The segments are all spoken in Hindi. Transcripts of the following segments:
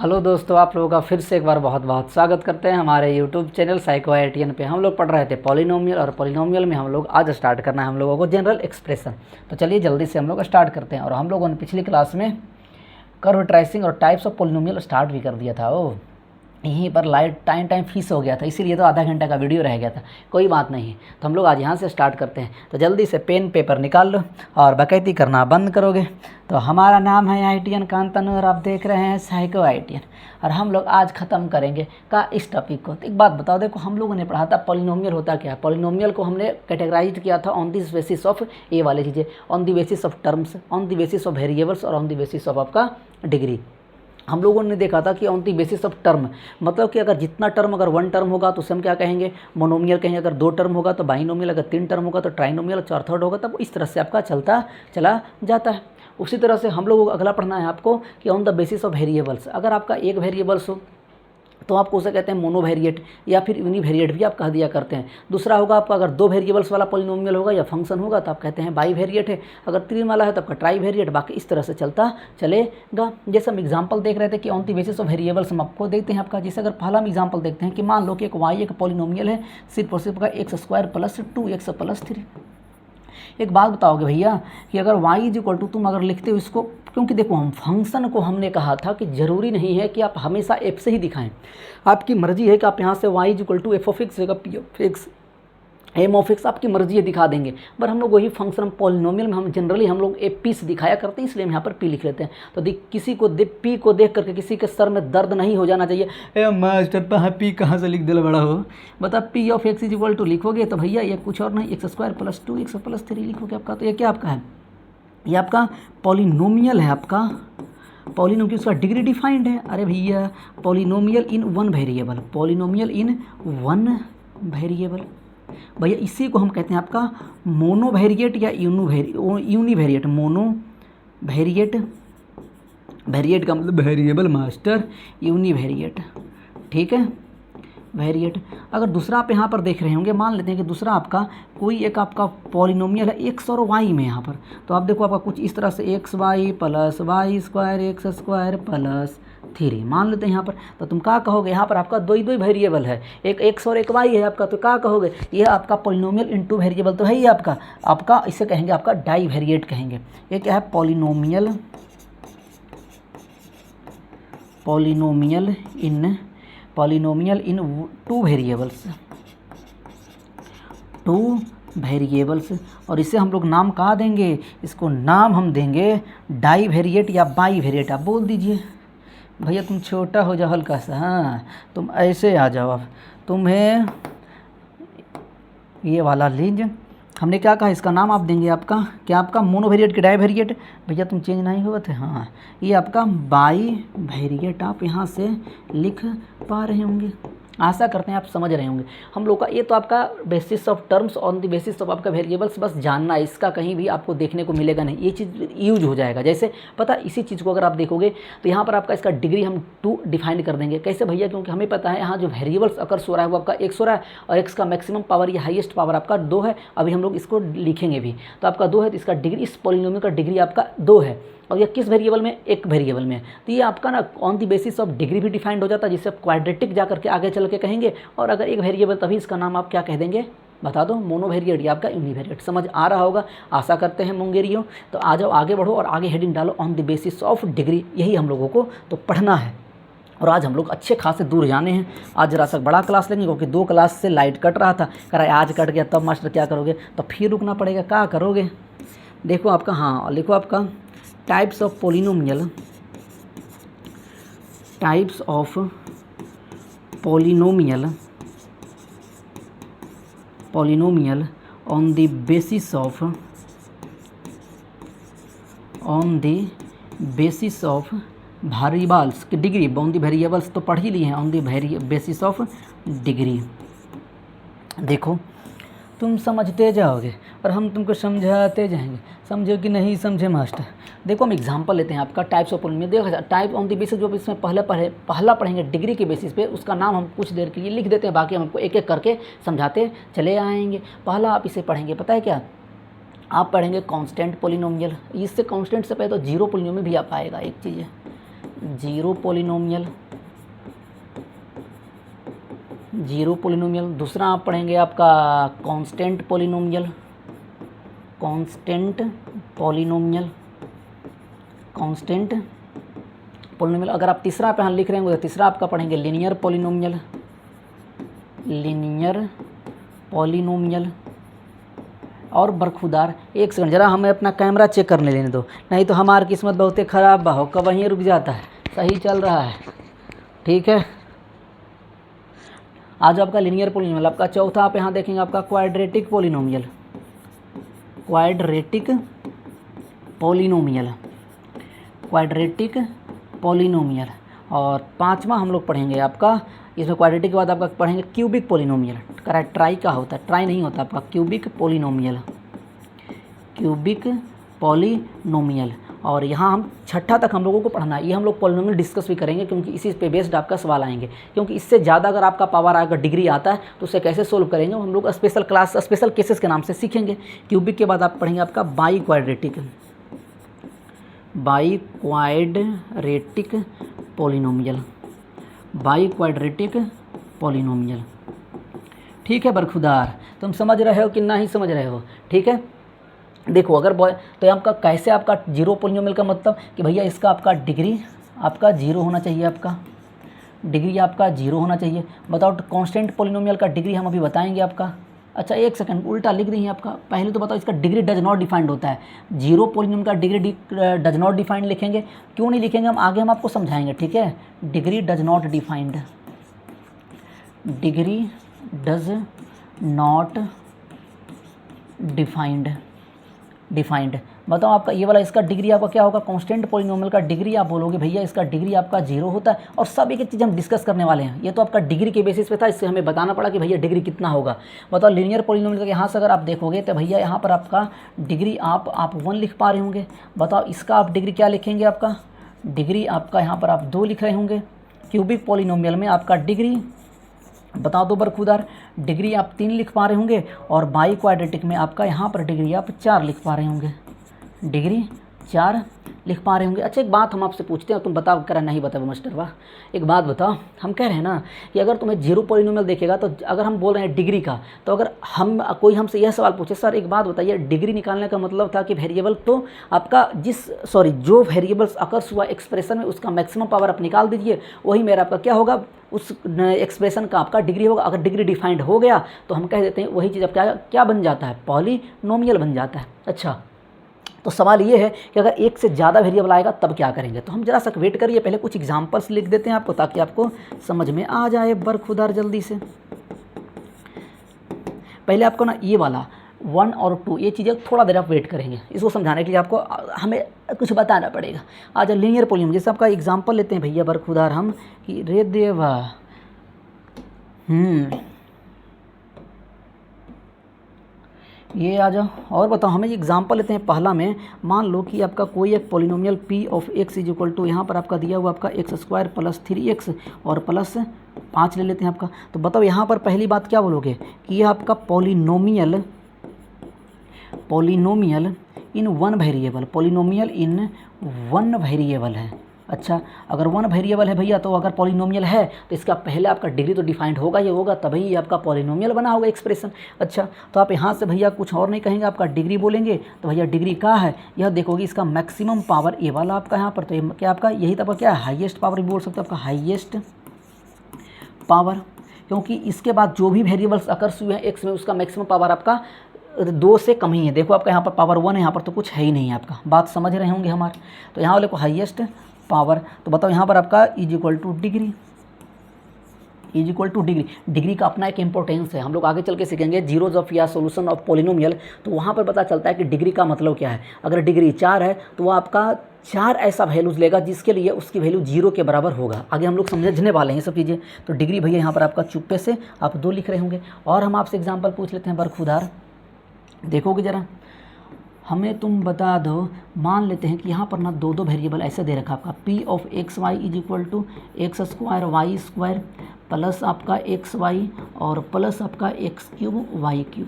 हेलो दोस्तों, आप लोगों का फिर से एक बार बहुत बहुत स्वागत करते हैं हमारे यूट्यूब चैनल साइको आईटीएन पे। हम लोग पढ़ रहे थे पॉलिनोमियल, और पॉलिनोमियल में हम लोग आज स्टार्ट करना है हम लोगों को जनरल एक्सप्रेशन। तो चलिए जल्दी से हम लोग स्टार्ट करते हैं। और हम लोगों ने पिछली क्लास में कर्व ट्रेसिंग और टाइप्स ऑफ पॉलिनोमियल स्टार्ट भी कर दिया था। ओ यहीं पर लाइट टाइम फीस हो गया था, इसीलिए तो आधा घंटा का वीडियो रह गया था। कोई बात नहीं, तो हम लोग आज यहाँ से स्टार्ट करते हैं। तो जल्दी से पेन पेपर निकाल लो और बकैती करना बंद करोगे। तो हमारा नाम है आईटीएन कांतनु और आप देख रहे हैं साइको आईटीएन। और हम लोग आज ख़त्म करेंगे का इस टॉपिक को। तो एक बात बताओ, देखो हम लोगों ने पढ़ा था पॉलिनोमियल होता क्या है। पॉलिनोमियल को हमने कैटेगराइज किया था ऑन दिस बेसिस ऑफ ये वाली चीज़ें, on the basis of terms, on the basis of variables और ऑन द बेसिस ऑफ आपका डिग्री। हम लोगों ने देखा था कि on the basis of term, मतलब कि अगर जितना टर्म, अगर वन टर्म होगा तो उसे हम क्या कहेंगे, मोनोमियल कहेंगे। अगर दो टर्म होगा तो बाइनोमियल, अगर तीन टर्म होगा तो ट्राइनोमियल, और चौथा होगा तब इस तरह से आपका चलता चला जाता है। उसी तरह से हम लोगों को अगला पढ़ना है आपको कि on the basis of variables. अगर आपका एक वेरिएबल्स हो तो आपको उसे कहते हैं मोनोवेरिएट या फिर यूनिवेरिएट भी आप कह दिया करते हैं। दूसरा होगा आपका अगर दो वेरिएबल्स वाला पॉलिनोमियल होगा या फंक्शन होगा तो आप कहते हैं बाईवेरिएट है। अगर तीन वाला है तो आपका ट्राईवेरिएट। बाकी इस तरह से चलता चलेगा। जैसे हम एग्जांपल देख रहे थे कि on the basis of variables हम आपको देखते हैं आपका। जैसे अगर पहला हम एग्जांपल देखते हैं कि मान लो कि एक वाई एक पॉलिनोमियल है, सिर्फ और सिर्फ का x² प्लस 2x प्लस 3। एक बात बताओगे भैया कि अगर y इज इक्वल टू, तुम अगर लिखते हो इसको, क्योंकि देखो हम फंक्शन को हमने कहा था कि ज़रूरी नहीं है कि आप हमेशा f से ही दिखाएं। आपकी मर्जी है कि आप यहाँ से y is equal to f of x जगह p of x m of x आपकी मर्जी है दिखा देंगे। पर हम लोग वही फंक्शन पॉलिनोमियल में हम जनरली हम लोग ए पी से दिखाया करते हैं, इसलिए हम यहाँ पर पी लिख लेते हैं। तो किसी को पी को देख करके किसी के सर में दर्द नहीं हो जाना चाहिए, ए मास्टर पी कहाँ से लिख दिल बड़ा हो। बता p of x is equal to लिखोगे तो भैया ये कुछ और नहीं, x² प्लस 2x प्लस 3 लिखोगे आपका। तो ये क्या आपका है, ये आपका पॉलिनोमियल है आपका। पॉलिनोमियल उसका डिग्री डिफाइंड है। अरे भैया polynomial in one variable, polynomial in one variable भैया, इसी को हम कहते हैं आपका मोनोवेरिएट या यूनिवेरिएट। मोनोवेरिएट, वेरिएट का मतलब वेरिएबल मास्टर, यूनिवेरिएट, ठीक है, वेरिएट। अगर दूसरा आप यहाँ पर देख रहे होंगे, मान लेते हैं कि दूसरा आपका कोई एक आपका पॉलिनोमियल है एक्स और वाई में यहाँ पर। तो आप देखो आपका कुछ इस तरह से XY plus y² x² plus 3 मान लेते हैं यहाँ पर। तो तुम क्या कहोगे, यहाँ पर आपका दो ही वेरिएबल है, एक x और एक y है आपका। तो क्या कहोगे, ये आपका पॉलिनोमियल इनटू वेरिएबल तो है ही आपका इसे कहेंगे आपका डाईवेरिएट कहेंगे। ये क्या है, पॉलिनोमियल इन टू वेरिएबल्स। और इसे हम लोग नाम कहाँ देंगे, इसको नाम हम देंगे डाईवेरिएट या बाईवेरिएट। आप बोल दीजिए भैया, तुम छोटा हो जाओ हल्का सा, हाँ तुम ऐसे आ जाओ। अब तुम्हें ये वाला लीज हमने क्या कहा, इसका नाम आप देंगे आपका क्या, आपका मोनोवेरिएट के डाईवेरिएट। भैया तुम चेंज नहीं हुए थे, हाँ ये आपका बाईवेरिएट आप यहाँ से लिख पा रहे होंगे। आशा करते हैं आप समझ रहे होंगे हम लोग का। ये तो आपका basis of terms on the basis of आपका वेरिएबल्स बस जानना है, इसका कहीं भी आपको देखने को मिलेगा नहीं, ये चीज़ यूज हो जाएगा। जैसे पता इसी चीज़ को अगर आप देखोगे तो यहाँ पर आपका इसका डिग्री हम 2 डिफाइन कर देंगे। कैसे भैया, क्योंकि हमें पता है यहाँ जो वेरिएबल्स अकर्स हो रहा है वो आपका x हो रहा है, और x का मैक्सिमम पावर या हाईएस्ट पावर आपका 2 है। अभी हम लोग इसको लिखेंगे भी, तो आपका 2 है, तो इसका डिग्री, इस पॉलिनोमियल का डिग्री आपका 2 है। और ये किस वेरिएबल में, एक वेरिएबल में। तो ये आपका ना on the basis of degree भी डिफाइंड हो जाता है, जिससे आप क्वाड्रेटिक जा करके आगे चल के कहेंगे। और अगर एक वेरिएबल तभी इसका नाम आप क्या कह देंगे, बता दो, मोनोवेरिएट या आपका यूनिवेरिएट। समझ आ रहा होगा, आशा करते हैं मुंगेरियों। तो आ जाओ आगे बढ़ो और आगे हेडिंग डालो on the basis of degree. यही हम लोगों को तो पढ़ना है। और आज हम लोग अच्छे खासे दूर जाने हैं। आज जरा सा बड़ा क्लास लेंगे, क्योंकि 2 क्लास से लाइट कट रहा था। कह रहा है आज कट गया तब मास्टर क्या करोगे, तो फिर रुकना पड़ेगा, क्या करोगे। देखो आपका, हाँ लिखो आपका types of polynomial, types of polynomial on the basis of variables की डिग्री। ऑन द वेरिएबल्स तो पढ़ ही लिए हैं, on the basis of degree. देखो तुम समझते जाओगे और हम तुमको समझाते जाएंगे, समझो कि नहीं समझे मास्टर। देखो हम एग्जांपल लेते हैं आपका टाइप्स ऑफ पॉलिनोमियल। देखो टाइप ऑन द बेसिस, जो इसमें पहला पढ़ेंगे डिग्री के बेसिस पे, उसका नाम हम कुछ देर के लिए लिख देते हैं, बाकी हम आपको एक एक करके समझाते चले आएंगे। पहला आप इसे पढ़ेंगे, पता है क्या, आप पढ़ेंगे कांस्टेंट पॉलिनोमियल। इससे कांस्टेंट से पहले तो जीरो पॉलिनोमियल भी आप आएगा, एक चीज़ है जीरो पोलिनोमियल, जीरो पोलिनोमियल। दूसरा आप पढ़ेंगे आपका constant polynomial, constant polynomial, constant polynomial. अगर आप तीसरा पे यहाँ लिख रहे होंगे तो तीसरा आपका पढ़ेंगे लीनियर पोलिनोमियल, लीनियर पोलिनोमियल। और बरखुदार, एक सेकंड ज़रा हमें अपना कैमरा चेक करने लेने दो, नहीं तो हमारी किस्मत बहुत ख़राब बा हो, कब वहीं रुक जाता है। सही चल रहा है, ठीक है। आज आपका लीनियर पोलिनोमियल। आपका चौथा आप यहाँ देखेंगे आपका quadratic polynomial, quadratic polynomial, quadratic polynomial. और पांचवा हम लोग पढ़ेंगे आपका, इसमें क्वाड्रेटिक के बाद आपका पढ़ेंगे क्यूबिक पोलिनोमियल। ट्राई का होता है, ट्राई नहीं होता आपका, क्यूबिक पोलिनोमियल, क्यूबिक पोलिनोमियल। और यहाँ हम छठा तक हम लोगों को पढ़ना है। ये हम लोग पोलिनोमियल डिस्कस भी करेंगे क्योंकि इसी पे बेस्ड आपका सवाल आएंगे, क्योंकि इससे ज़्यादा अगर आपका पावर आएगा, डिग्री आता है तो उसे कैसे सोल्व करेंगे हम लोग स्पेशल क्लास, स्पेशल केसेस के नाम से सीखेंगे। क्यूबिक के बाद आप पढ़ेंगे आपका by quadratic, by quadratic polynomial, by quadratic polynomial. ठीक है बरखुदार, तुम समझ रहे हो कि नहीं समझ रहे हो? ठीक है, देखो अगर बॉय तो आपका कैसे आपका जीरो पोलिनोमियल का मतलब कि भैया इसका आपका डिग्री आपका जीरो होना चाहिए, आपका डिग्री आपका जीरो होना चाहिए। बताओ कांस्टेंट पोलिनोमियल का डिग्री हम अभी बताएंगे आपका। अच्छा एक सेकंड, उल्टा लिख दी है आपका। पहले तो बताओ इसका डिग्री डज नॉट डिफाइंड होता है। जीरो पोलिनोमियल का डिग्री डज नॉट डिफाइंड लिखेंगे, क्यों नहीं लिखेंगे हम आगे हम आपको समझाएंगे, ठीक है। Degree does not defined, degree does not defined. बताओ आपका ये वाला इसका डिग्री आपका क्या होगा? कांस्टेंट पोलिनोमियल का डिग्री आप बोलोगे भैया इसका डिग्री आपका जीरो होता है। और सब एक एक चीज़ हम डिस्कस करने वाले हैं, ये तो आपका डिग्री के बेसिस पे था, इससे हमें बताना पड़ा कि भैया डिग्री कितना होगा। बताओ लीनियर पोलिनोमियल का यहाँ से अगर आप देखोगे तो भैया यहाँ पर आपका डिग्री आप 1 लिख पा रहे होंगे। बताओ इसका आप डिग्री क्या लिखेंगे? आपका डिग्री आपका यहाँ पर आप 2 लिख रहे होंगे। क्यूबिक पोलिनोमियल में आपका डिग्री बता दो बरखुदार, डिग्री आप 3 लिख पा रहे होंगे। और बाई क्वाड्रेटिक में आपका यहाँ पर डिग्री आप 4 लिख पा रहे होंगे, डिग्री 4 लिख पा रहे होंगे। अच्छा एक बात हम आपसे पूछते हैं, तुम बताओ, कह रहे नहीं बताओ मास्टर वाह। एक बात बताओ, हम कह रहे हैं ना कि अगर तुम्हें जीरो पोलिनोमियल देखेगा तो अगर हम बोल रहे हैं डिग्री का, तो अगर हम कोई हमसे यह सवाल पूछे सर एक बात बताइए, डिग्री निकालने का मतलब था कि वेरिएबल तो आपका जो वेरिएबल्स अकर्स हुआ एक्सप्रेशन में उसका मैक्सिमम पावर आप निकाल दीजिए, वही मेरा आपका क्या होगा, उस एक्सप्रेशन का आपका डिग्री होगा। अगर डिग्री डिफाइंड हो गया तो हम कह देते हैं वही चीज़ अब क्या बन जाता है, पॉलिनोमियल बन जाता है। अच्छा तो सवाल ये है कि अगर एक से ज़्यादा वेरिएबल आएगा तब क्या करेंगे? तो हम जरा सा वेट करिए, पहले कुछ एग्जांपल्स लिख देते हैं आपको ताकि आपको समझ में आ जाए बरखुदार जल्दी से। पहले आपको ना ये वाला 1 और 2 ये चीज़ें थोड़ा देर आप वेट करेंगे, इसको समझाने के लिए आपको हमें कुछ बताना पड़ेगा। आज लीनियर पोलिनोमियल जैसे आपका एग्जाम्पल लेते हैं भैया बरखुदार हम कि रे देवा ये आ जाओ और बताओ, हमें एग्जाम्पल लेते हैं पहला में। मान लो कि आपका कोई एक polynomial p of x is equal to यहाँ पर आपका दिया हुआ आपका x² + 3x और प्लस 5 ले लेते हैं आपका। तो बताओ यहाँ पर पहली बात क्या बोलोगे कि यह आपका पोलिनोमियल इन 1 वेरिएबल, पोलिनोमियल इन 1 वेरिएबल है। अच्छा अगर 1 वेरिएबल है भैया, तो अगर पॉलिनोमियल है तो इसका पहले आपका डिग्री तो डिफाइंड होगा ही होगा, तभी ये आपका पॉलिनोमियल बना होगा एक्सप्रेशन। अच्छा तो आप यहाँ से भैया कुछ और नहीं कहेंगे, आपका डिग्री बोलेंगे तो भैया डिग्री क्या है, यह देखोगे इसका मैक्सिमम पावर ए वाला आपका यहाँ पर, तो ये क्या आपका यही तो आपका क्या है, हाईएस्ट पावर भी बोल सकते हो, आपका हाईएस्ट पावर, क्योंकि इसके बाद जो भी वेरिएबल्स अकर्स हुए हैं एक्स में उसका मैक्सिमम पावर आपका 2 से कम ही है। देखो आपका यहाँ पर पावर 1 है, यहाँ पर तो कुछ है ही नहीं है आपका, बात समझ रहे होंगे हमारे। तो यहाँ वाले को हाईएस्ट पावर, तो बताओ यहाँ पर आपका is equal two degree, is equal two degree. Degree का अपना एक इंपॉर्टेंस है, हम लोग आगे चल के सीखेंगे जीरोज ऑफ या सोल्यूशन ऑफ पॉलिनोमियल, तो वहाँ पर पता चलता है कि डिग्री का मतलब क्या है। अगर डिग्री 4 है तो वो आपका 4 ऐसा वैल्यूज़ लेगा जिसके लिए उसकी वैल्यू 0 के बराबर होगा। आगे हम लोग समझने वाले हैं ये सब चीज़ें। तो डिग्री भैया यहाँ पर आपका चुप्पे से आप 2 लिख रहे होंगे। और हम आपसे एग्जाम्पल पूछ लेते हैं बरखुदार, देखोगे ज़रा, हमें तुम बता दो, मान लेते हैं कि यहाँ पर ना 2 वेरिएबल ऐसे दे रखा आपका p of x y is equal to x² plus आपका xy और प्लस आपका x³ y³।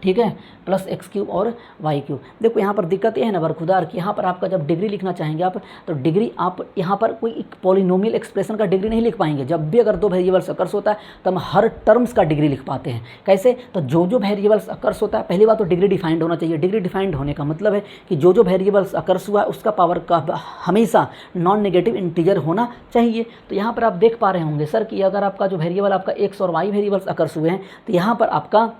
ठीक है, प्लस एक्स क्यूब और वाई क्यूब। देखो यहाँ पर दिक्कत ये है ना बरखुदार कि यहाँ पर आपका जब डिग्री लिखना चाहेंगे आप, तो डिग्री आप यहाँ पर कोई एक पॉलिनोमियल एक्सप्रेशन का डिग्री नहीं लिख पाएंगे। जब भी अगर दो वेरिएबल्स अकर्स होता है तो हम हर टर्म्स का डिग्री लिख पाते हैं। कैसे? तो जो जो वेरिएबल्स अकर्स होता है, पहली बात तो डिग्री डिफाइंड होना चाहिए। डिग्री डिफाइंड होने का मतलब है कि जो जो वेरिएबल्स अकर्स हुआ है उसका पावर का हमेशा नॉन नेगेटिव इंटीजर होना चाहिए। तो यहाँ पर आप देख पा रहे होंगे सर कि अगर आपका जो वेरिएबल आपका एक्स और वाई वेरिएबल्स अकर्स हुए हैं तो यहाँ पर आपका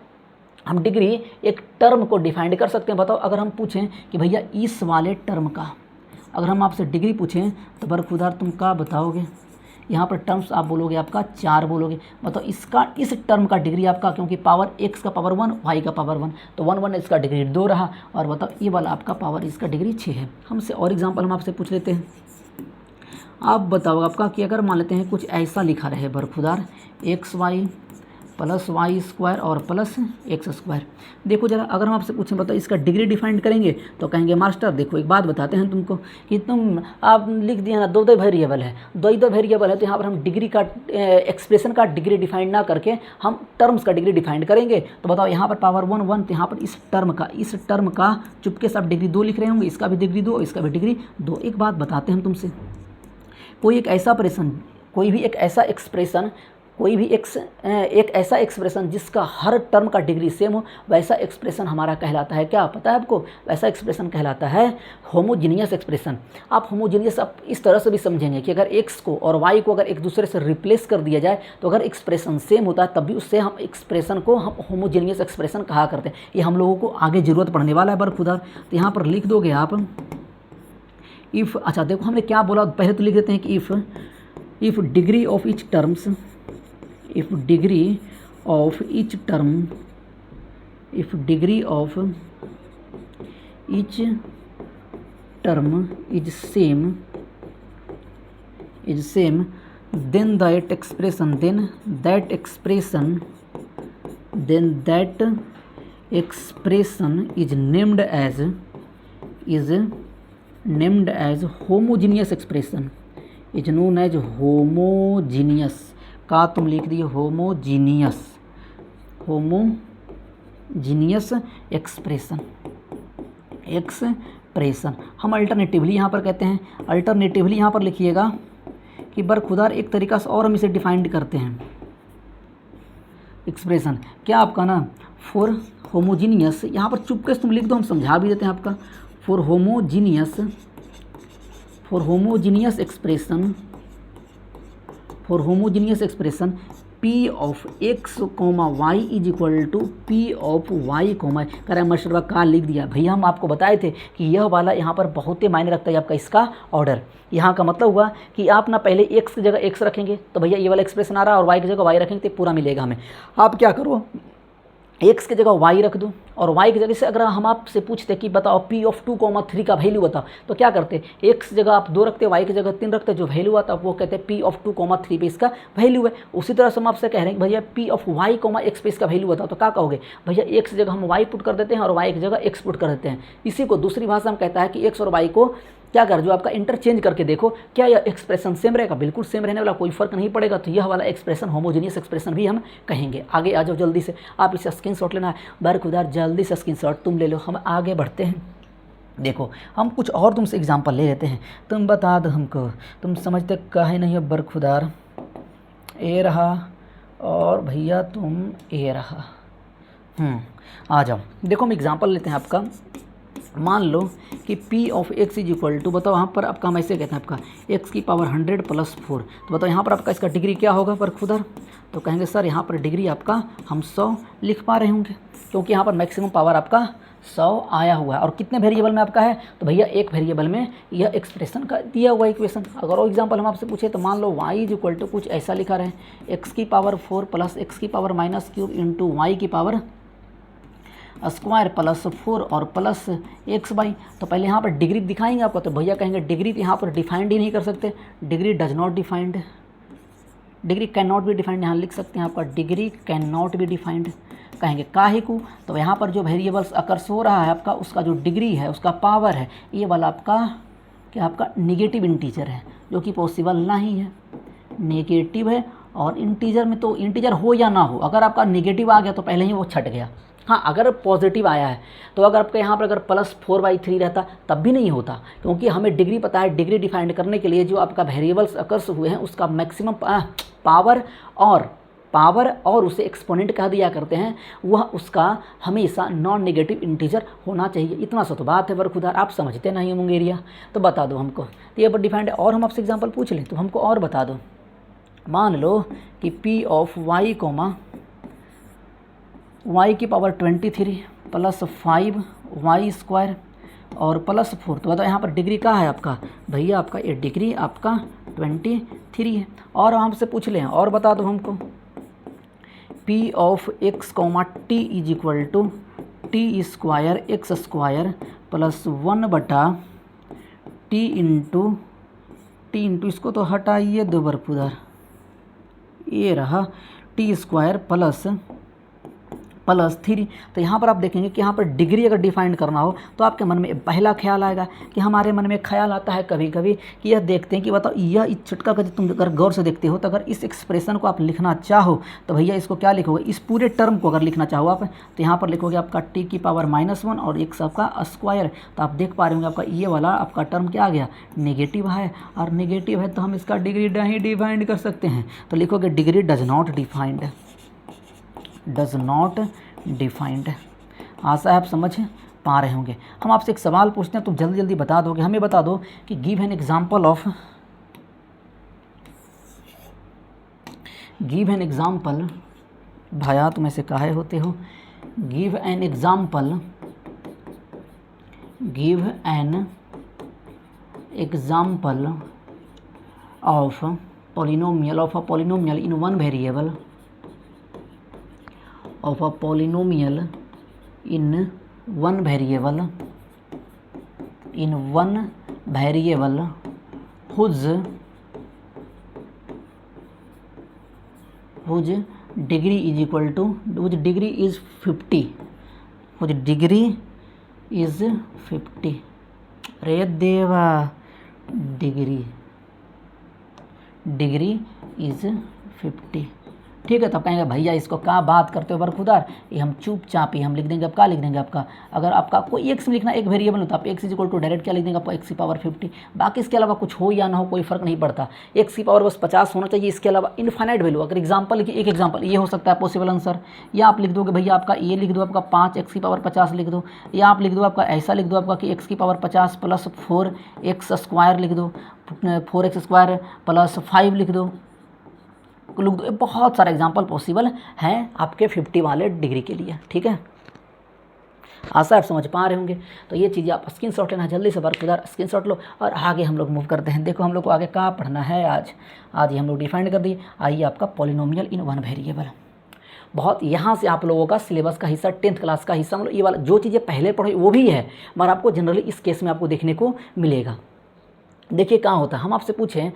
हम डिग्री एक टर्म को डिफाइंड कर सकते हैं। बताओ अगर हम पूछें कि भैया इस वाले टर्म का अगर हम आपसे डिग्री पूछें तो बरखुदार तुम क्या बताओगे? यहाँ पर टर्म्स आप बोलोगे आपका 4 बोलोगे। बताओ इसका इस टर्म का डिग्री आपका, क्योंकि पावर x का पावर 1 y का पावर 1, तो 1 1 इसका डिग्री 2 रहा। और बताओ ये वाला आपका पावर इसका डिग्री 6 है। हमसे और एग्जाम्पल हम आपसे पूछ लेते हैं। आप बताओ आपका कि अगर मान लेते हैं कुछ ऐसा लिखा रहे बरखुदार x y plus y square और प्लस एक्स स्क्वायर। देखो जरा अगर हम आपसे पूछें बताओ इसका डिग्री डिफाइंड करेंगे तो कहेंगे मास्टर देखो एक बात बताते हैं तुमको कि तुम आप लिख दिया ना दो वेरिएबल है, दो वेरिएबल है, तो यहाँ पर हम डिग्री का एक्सप्रेशन का डिग्री डिफाइंड ना करके हम टर्म्स का डिग्री डिफाइंड करेंगे। तो बताओ यहाँ पर पावर 1 1, तो यहाँ पर इस टर्म का चुपके से आप डिग्री 2 लिख रहे होंगे, इसका भी डिग्री 2, इसका भी डिग्री 2। एक बात बताते हैं हम तुमसे, कोई भी एक ऐसा एक्सप्रेशन जिसका हर टर्म का डिग्री सेम हो, वैसा एक्सप्रेशन हमारा कहलाता है क्या पता है आपको? वैसा एक्सप्रेशन कहलाता है होमोजीनियस एक्सप्रेशन। आप होमोजीनियस आप इस तरह से भी समझेंगे कि अगर x को और y को अगर एक दूसरे से रिप्लेस कर दिया जाए तो अगर एक्सप्रेशन सेम होता है तब भी उससे हम एक्सप्रेशन को हम होमोजीनियस एक्सप्रेशन कहा करते हैं। ये हम लोगों को आगे ज़रूरत पड़ने वाला है बरखुदार। तो यहाँ पर लिख दोगे आप इफ़, अच्छा देखो हमने क्या बोला, पहले तो लिख देते हैं कि if degree of each terms if degree of each term is same then that expression is named as homogeneous expression, is known as homogeneous का तुम लिख दिए होमोजीनियस एक्सप्रेशन। हम अल्टरनेटिवली यहाँ पर कहते हैं, अल्टरनेटिवली यहाँ पर लिखिएगा कि बरखुदार एक तरीका से और हम इसे डिफाइंड करते हैं एक्सप्रेशन क्या आपका ना फॉर होमोजीनियस, यहाँ पर चुपके से तुम लिख दो, हम समझा भी देते हैं आपका। For homogeneous expression P of x, y is equal to P of y, कह रहे मास्टर का लिख दिया। भैया हम आपको बताए थे कि यह वाला यहाँ पर बहुत ही मायने रखता है आपका इसका ऑर्डर। यहाँ का मतलब हुआ कि आप ना पहले x की जगह x रखेंगे तो भैया ये वाला एक्सप्रेशन आ रहा है, और y की जगह y रखेंगे तो पूरा मिलेगा हमें। आप क्या करो, x की जगह y रख दो, और y की जगह से अगर हम आपसे पूछते कि बताओ P ऑफ 2, 3 का वैल्यू बताओ, तो क्या करते? x की जगह आप 2 रखते, y की जगह 3 रखते, जो वैल्यू आता वो कहते हैं P ऑफ 2, 3 पे इसका वैल्यू है। उसी तरह से हम आपसे कह रहे हैं भैया P ऑफ y, x पे इसका वैल्यू बताओ, तो क्या कहोगे? भैया x की जगह हम y पुट कर देते हैं और y की जगह x पुट कर देते हैं। इसी को दूसरी भाषा में कहता है कि x और y को क्या कर जो आपका इंटरचेंज करके देखो क्या यह एक्सप्रेशन सेम रहेगा, बिल्कुल सेम रहने वाला, कोई फर्क नहीं पड़ेगा। तो यह वाला एक्सप्रेशन होमोजीनियस एक्सप्रेशन भी हम कहेंगे। आगे आ जाओ जल्दी से, आप इसे स्क्रीनशॉट लेना है बरखुदार, जल्दी से स्क्रीनशॉट तुम ले लो, हम आगे बढ़ते हैं। देखो हम कुछ और तुमसे एग्जांपल ले लेते हैं, तुम बता दो हमको, तुम समझते काहे नहीं हो बरखुदार। ए रहा और भैया तुम ए रहा, आ जाओ। देखो हम एग्जांपल लेते हैं आपका। मान लो कि P of x is equal to, बताओ यहाँ पर आपका हम ऐसे कहते हैं आपका x की पावर 100 प्लस 4, तो बताओ यहाँ पर आपका इसका डिग्री क्या होगा बरखुदार? तो कहेंगे सर यहाँ पर डिग्री आपका हम 100 लिख पा रहे होंगे, क्योंकि यहाँ पर मैक्सिमम पावर आपका 100 आया हुआ है। और कितने वेरिएबल में आपका है? तो भैया एक वेरिएबल में यह एक्सप्रेशन का दिया हुआ इक्वेशन। अगर और एग्जांपल हम आपसे पूछे तो मान लो y इज इक्वल टू कुछ ऐसा लिखा रहे, x की पावर 4 प्लस x की power minus cube into y की पावर स्क्वायर प्लस 4 और प्लस एक्स बाई। तो पहले यहाँ पर डिग्री दिखाएंगे आपको, तो भैया कहेंगे डिग्री यहाँ पर डिफाइंड ही नहीं कर सकते, degree does not defined, degree can not be defined, यहाँ लिख सकते हैं आपका degree can not be defined. कहेंगे काहे को? तो यहाँ पर जो वेरिएबल्स अकर्स हो रहा है आपका, उसका जो डिग्री है, उसका पावर है, ये वाला आपका क्या आपका निगेटिव इंटीजर है, जो कि पॉसिबल नहीं है, नेगेटिव है। और इंटीजर में तो इंटीजर हो या ना हो, अगर आपका नेगेटिव आ गया तो पहले ही वो छट गया, हाँ, अगर पॉजिटिव आया है तो अगर आपके यहाँ पर अगर +4/3 रहता तब भी नहीं होता, क्योंकि हमें डिग्री पता है। डिग्री डिफाइन करने के लिए जो आपका वेरिएबल्स अकर्स हुए हैं उसका मैक्सिमम पावर और उसे एक्सपोनेंट कह दिया करते हैं, वह उसका हमेशा नॉन नेगेटिव इंटीजर होना चाहिए। इतना सा तो बात है बरखुदार, आप समझते नहीं हो मुंगेरिया। तो बता दो हमको, तो ये पर डिफाइंड है। और हम आपसे एग्जांपल पूछ लें तो हमको और बता दो। मान लो कि P of y comma y की पावर 23 + 5y² और +4। तो बताओ यहाँ पर डिग्री कहाँ है आपका भैया? आपका ये डिग्री आपका 23 है। और हमसे पूछ लें और बता दो हमको, P of x, t is equal to t² x² + 1/t इसको तो हटाइए दो बरखुदार, ये रहा t² +3। तो यहाँ पर आप देखेंगे कि यहाँ पर डिग्री अगर डिफाइन करना हो तो आपके मन में पहला ख्याल आएगा कि हमारे मन में ख्याल आता है कभी कभी कि यह देखते हैं कि बताओ यह इस छुटका का तुम अगर गौर से देखते हो तो अगर इस एक्सप्रेशन को आप लिखना चाहो तो भैया इसको क्या लिखोगे? इस पूरे टर्म को अगर लिखना चाहो आप तो यहाँ पर लिखोगे आपका t की पावर -1 और x आपका स्क्वायर। तो आप देख पा रहे होंगे आपका ये वाला आपका टर्म क्या आ गया? नेगेटिव है, और नेगेटिव है तो हम इसका डिग्री नहीं डिफाइंड कर सकते हैं। तो लिखोगे डिग्री डज नॉट डिफाइंड। आशा है आप समझ पा रहे होंगे। हम आपसे एक सवाल पूछते हैं, तुम जल्दी जल्दी बता दोगे। हमें बता दो कि गिव एन एग्जाम्पल भाया तुम ऐसे काहे होते हो? Give an example of polynomial in one variable of a polynomial in one variable whose degree is equal to whose degree is 50 रे देवा डिग्री इज़ 50। ठीक है। तो आप कहेंगे भैया इसको क्या बात करते हो बरखुदार, ये हम चुपचाप ही हम लिख देंगे। अब क्या लिख देंगे आपका, अगर आपका कोई एक्स में लिखना एक वेरिएबल हो तो आप x इक्वल टू डायरेक्ट क्या लिख देंगे आपका x की पावर 50। बाकी इसके अलावा कुछ हो या ना हो कोई फ़र्क नहीं पड़ता, x की पावर बस 50 होना चाहिए। इसके अलावा इनफाइनाइट वैल्यू, अगर एग्जाम्पल लिखिए एक एग्जाम्पल ये हो सकता है पॉसिबल आंसर, या आप लिख दोगे भैया आपका ये लिख दो आपका 5x की पावर 50 लिख दो, या आप लिख दो आपका ऐसा लिख दो आपका कि x की पावर 50 + 4x² लिख दो, 4x² + 5 लिख दो। बहुत सारे एग्जाम्पल पॉसिबल हैं आपके 50 वाले डिग्री के लिए। ठीक है, आशा आप समझ पा रहे होंगे। तो ये चीज़ें आप स्क्रीनशॉट लेना, जल्दी से बरखुदार स्क्रीनशॉट लो और आगे हम लोग मूव करते हैं। देखो हम लोग को आगे क्या पढ़ना है आज ये हम लोग डिफाइन कर दिए। आइए आपका पॉलिनोमियल इन वन वेरिएबल, बहुत यहाँ से आप लोगों का सिलेबस का हिस्सा 10th क्लास का हिस्सा, मतलब ये वाला जो चीज़ें पहले पढ़े वो भी है, मगर आपको जनरली इस केस में आपको देखने को मिलेगा। देखिए क्या होता है, हम आपसे पूछें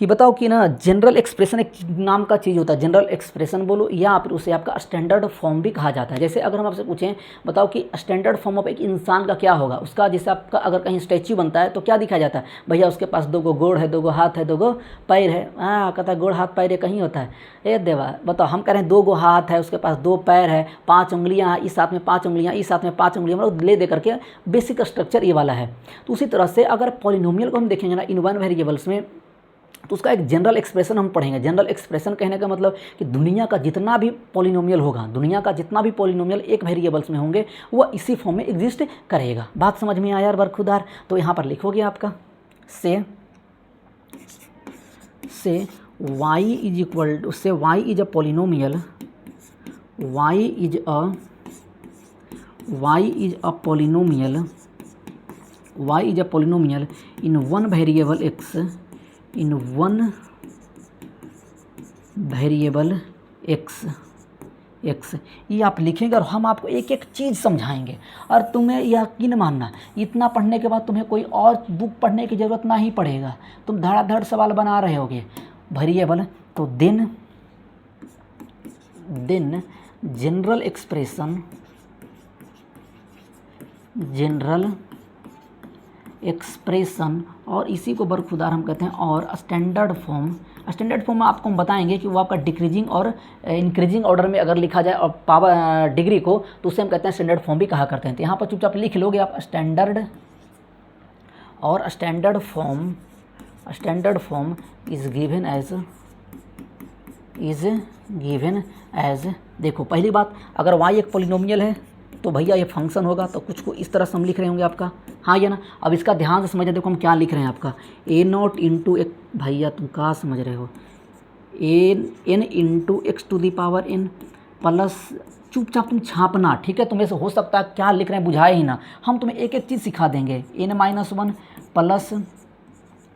कि बताओ कि ना जनरल एक्सप्रेशन एक नाम का चीज़ होता है, जनरल एक्सप्रेशन बोलो या फिर उसे आपका स्टैंडर्ड फॉर्म भी कहा जाता है। जैसे अगर हम आपसे पूछें बताओ कि स्टैंडर्ड फॉर्म ऑफ एक इंसान का क्या होगा, उसका जैसे आपका अगर कहीं स्टैच्यू बनता है तो क्या दिखाया जाता है, भैया उसके पास 2 गोड़ है, 2 हाथ है, 2 पैर है। कहता है गोड़ हाथ पैर है, कहीं होता है ए देवा, बताओ हम कह रहे हैं 2 हाथ है, उसके पास 2 पैर है, 5 उंगलियाँ, इस हाथ में 5 उंगलियाँ, इस हाथ में 5 उंगलियाँ, मतलब ले दे करके बेसिक स्ट्रक्चर ये वाला है। तो उसी तरह से अगर पॉलिनोमियल को हम देखेंगे ना इन वन वेरिएबल्स में, तो उसका एक जनरल एक्सप्रेशन हम पढ़ेंगे। जनरल एक्सप्रेशन कहने का मतलब कि दुनिया का जितना भी पॉलिनोमियल होगा, दुनिया का जितना भी पॉलिनोमियल एक वेरिएबल्स में होंगे वो इसी फॉर्म में एग्जिस्ट करेगा। बात समझ में आया यार बरखुदार? तो यहाँ पर लिखोगे आपका से y इज इक्वल टू से y is a polynomial, y is a polynomial in one variable x, ये आप लिखेंगे और हम आपको एक एक चीज़ समझाएंगे। और तुम्हें यकीन मानना इतना पढ़ने के बाद तुम्हें कोई और बुक पढ़ने की ज़रूरत ना ही पड़ेगा, तुम धड़ाधड़ सवाल बना रहे होगे वेरिएबल। तो देन जनरल एक्सप्रेशन, और इसी को बरखुरदार हम कहते हैं। और स्टैंडर्ड फॉर्म में आपको हम बताएंगे कि वो आपका डिक्रीजिंग और इंक्रीजिंग ऑर्डर में अगर लिखा जाए और पावर डिग्री को, तो उसे हम कहते हैं स्टैंडर्ड फॉर्म भी कहा करते हैं। तो यहाँ पर चुपचाप लिख लोगे आप स्टैंडर्ड, और standard form is given as देखो पहली बात, अगर y एक पॉलिनोमियल है तो भैया ये फंक्शन होगा, तो कुछ को इस तरह से हम लिख रहे होंगे आपका, हाँ या ना। अब इसका ध्यान से समझना, देखो हम क्या लिख रहे हैं आपका a0 इंटू एक, भैया तुम कहाँ समझ रहे हो, n into x to the power n plus, चुपचाप तुम छापना, ठीक है। तुम्हें से हो सकता है क्या लिख रहे हैं बुझाए ही ना, हम तुम्हें एक एक चीज़ सिखा देंगे। n-1 plus a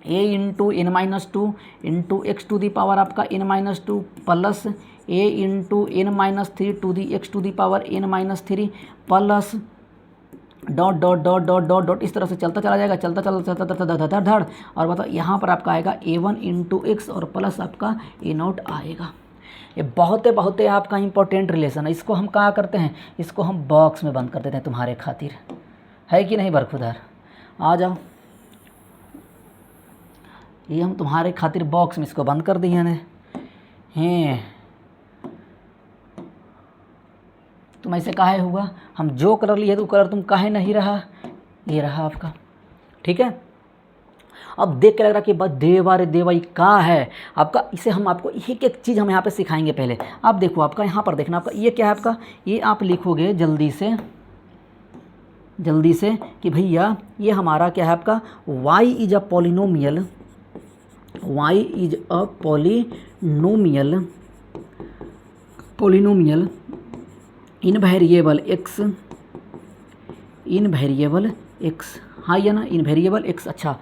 into n-2 into x to the power आपका n-2 plus a into n-3 to the x to the power n-3 plus dot dot dot dot dot dot, इस तरह से चलता चला जाएगा, चलता धड़। और बताओ यहाँ पर आपका आएगा a1 इंटू एक्स और प्लस आपका a0 आएगा। ये बहुत आपका इंपॉर्टेंट रिलेशन है। इसको हम कहाँ करते हैं, इसको हम बॉक्स में बंद कर देते हैं तुम्हारे खातिर, है कि नहीं बरखुदार? आ जाओ, ये हम तुम्हारे खातिर बॉक्स में इसको बंद कर दिए हैं। तुम ऐसे काहे हुआ, हम जो कलर लिए तो कलर तुम काहे नहीं रहा, ये रहा आपका, ठीक है। अब देख के लग रहा कि बस देवा रे देवा, ये का है आपका, इसे हम आपको एक एक चीज़ हम यहाँ पे सिखाएंगे। पहले आप देखो, आपका यहाँ पर देखना, आपका ये क्या है, आपका ये आप लिखोगे जल्दी से कि भैया ये हमारा क्या है, आपका y is a polynomial, in variable x, हाँ या ना, इन वेरिएबल x। अच्छा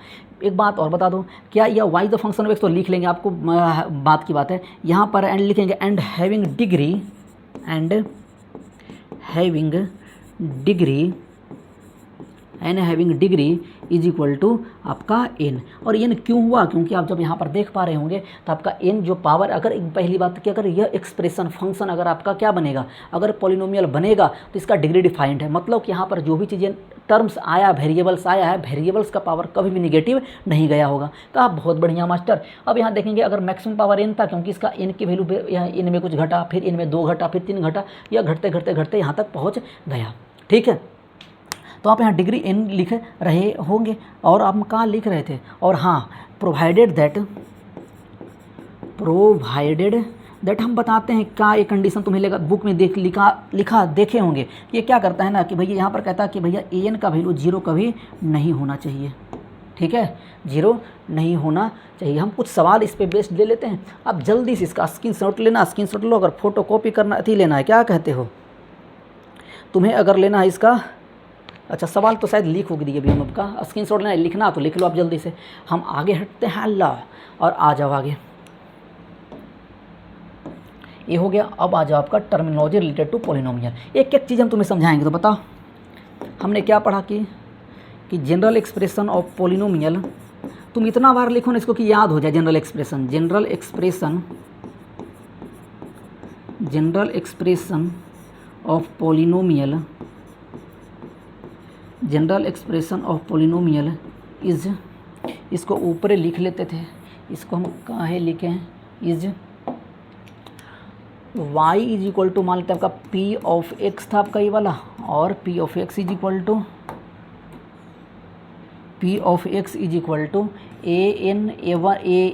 एक बात और बता दो, क्या यह y the function of x, तो लिख लेंगे, आपको बात की बात है यहाँ पर, एंड लिखेंगे and having degree is equal to आपका n। और n क्यों हुआ, क्योंकि आप जब यहाँ पर देख पा रहे होंगे तो आपका n जो पावर, अगर पहली बात कि अगर यह एक्सप्रेशन फंक्शन अगर आपका क्या बनेगा, अगर पॉलिनोमियल बनेगा तो इसका डिग्री डिफाइंड है। मतलब कि यहाँ पर जो भी चीज़ें टर्म्स आया, वेरिएबल्स आया है, वेरिएबल्स का पावर कभी भी निगेटिव नहीं गया होगा। तो आप बहुत बढ़िया मास्टर। अब यहाँ देखेंगे अगर मैक्सिमम पावर n था, क्योंकि इसका n की वैल्यू यहाँ n में कुछ घटा, फिर n में 2 घटा, फिर 3 घटा, या घटते यहाँ तक पहुँच गया, ठीक है। तो आप यहाँ डिग्री n लिख रहे होंगे, और आप कहाँ लिख रहे थे, और हाँ प्रोवाइडेड दैट हम बताते हैं क्या ये कंडीशन तुम्हें लेगा, बुक में लिखा देखे होंगे। ये क्या करता है ना कि भैया यहाँ पर कहता है कि भैया an का वैल्यू 0 कभी नहीं होना चाहिए, ठीक है, 0 नहीं होना चाहिए। हम कुछ सवाल इस पे बेस्ड ले लेते हैं। अब जल्दी से इसका स्क्रीनशॉट लेना, स्क्रीनशॉट लो, अगर फोटो कॉपी करना अति लेना है, क्या कहते हो तुम्हें, अगर लेना है इसका, अच्छा सवाल तो शायद लीक हो गई अभी, हम आपका स्क्रीनशॉट लेना लिखना तो लिख लो आप जल्दी से। हम आगे हटते हैं अल्लाह, और आ जाओ आगे, ये हो गया। अब आ जाओ आपका टर्मिनोलॉजी रिलेटेड टू पॉलिनोमियल। एक एक चीज़ हम तुम्हें समझाएंगे। तो बताओ हमने क्या पढ़ा कि जनरल एक्सप्रेशन ऑफ पॉलिनोमियल, तुम इतना बार लिखो ना इसको कि याद हो जाए। General expression of polynomial is, इसको ऊपर लिख लेते थे, इसको हम काहे लिखे हैं, is y is equal to, मान लेते हैं आपका p ऑफ x था आपका ये वाला, और p of x is equal to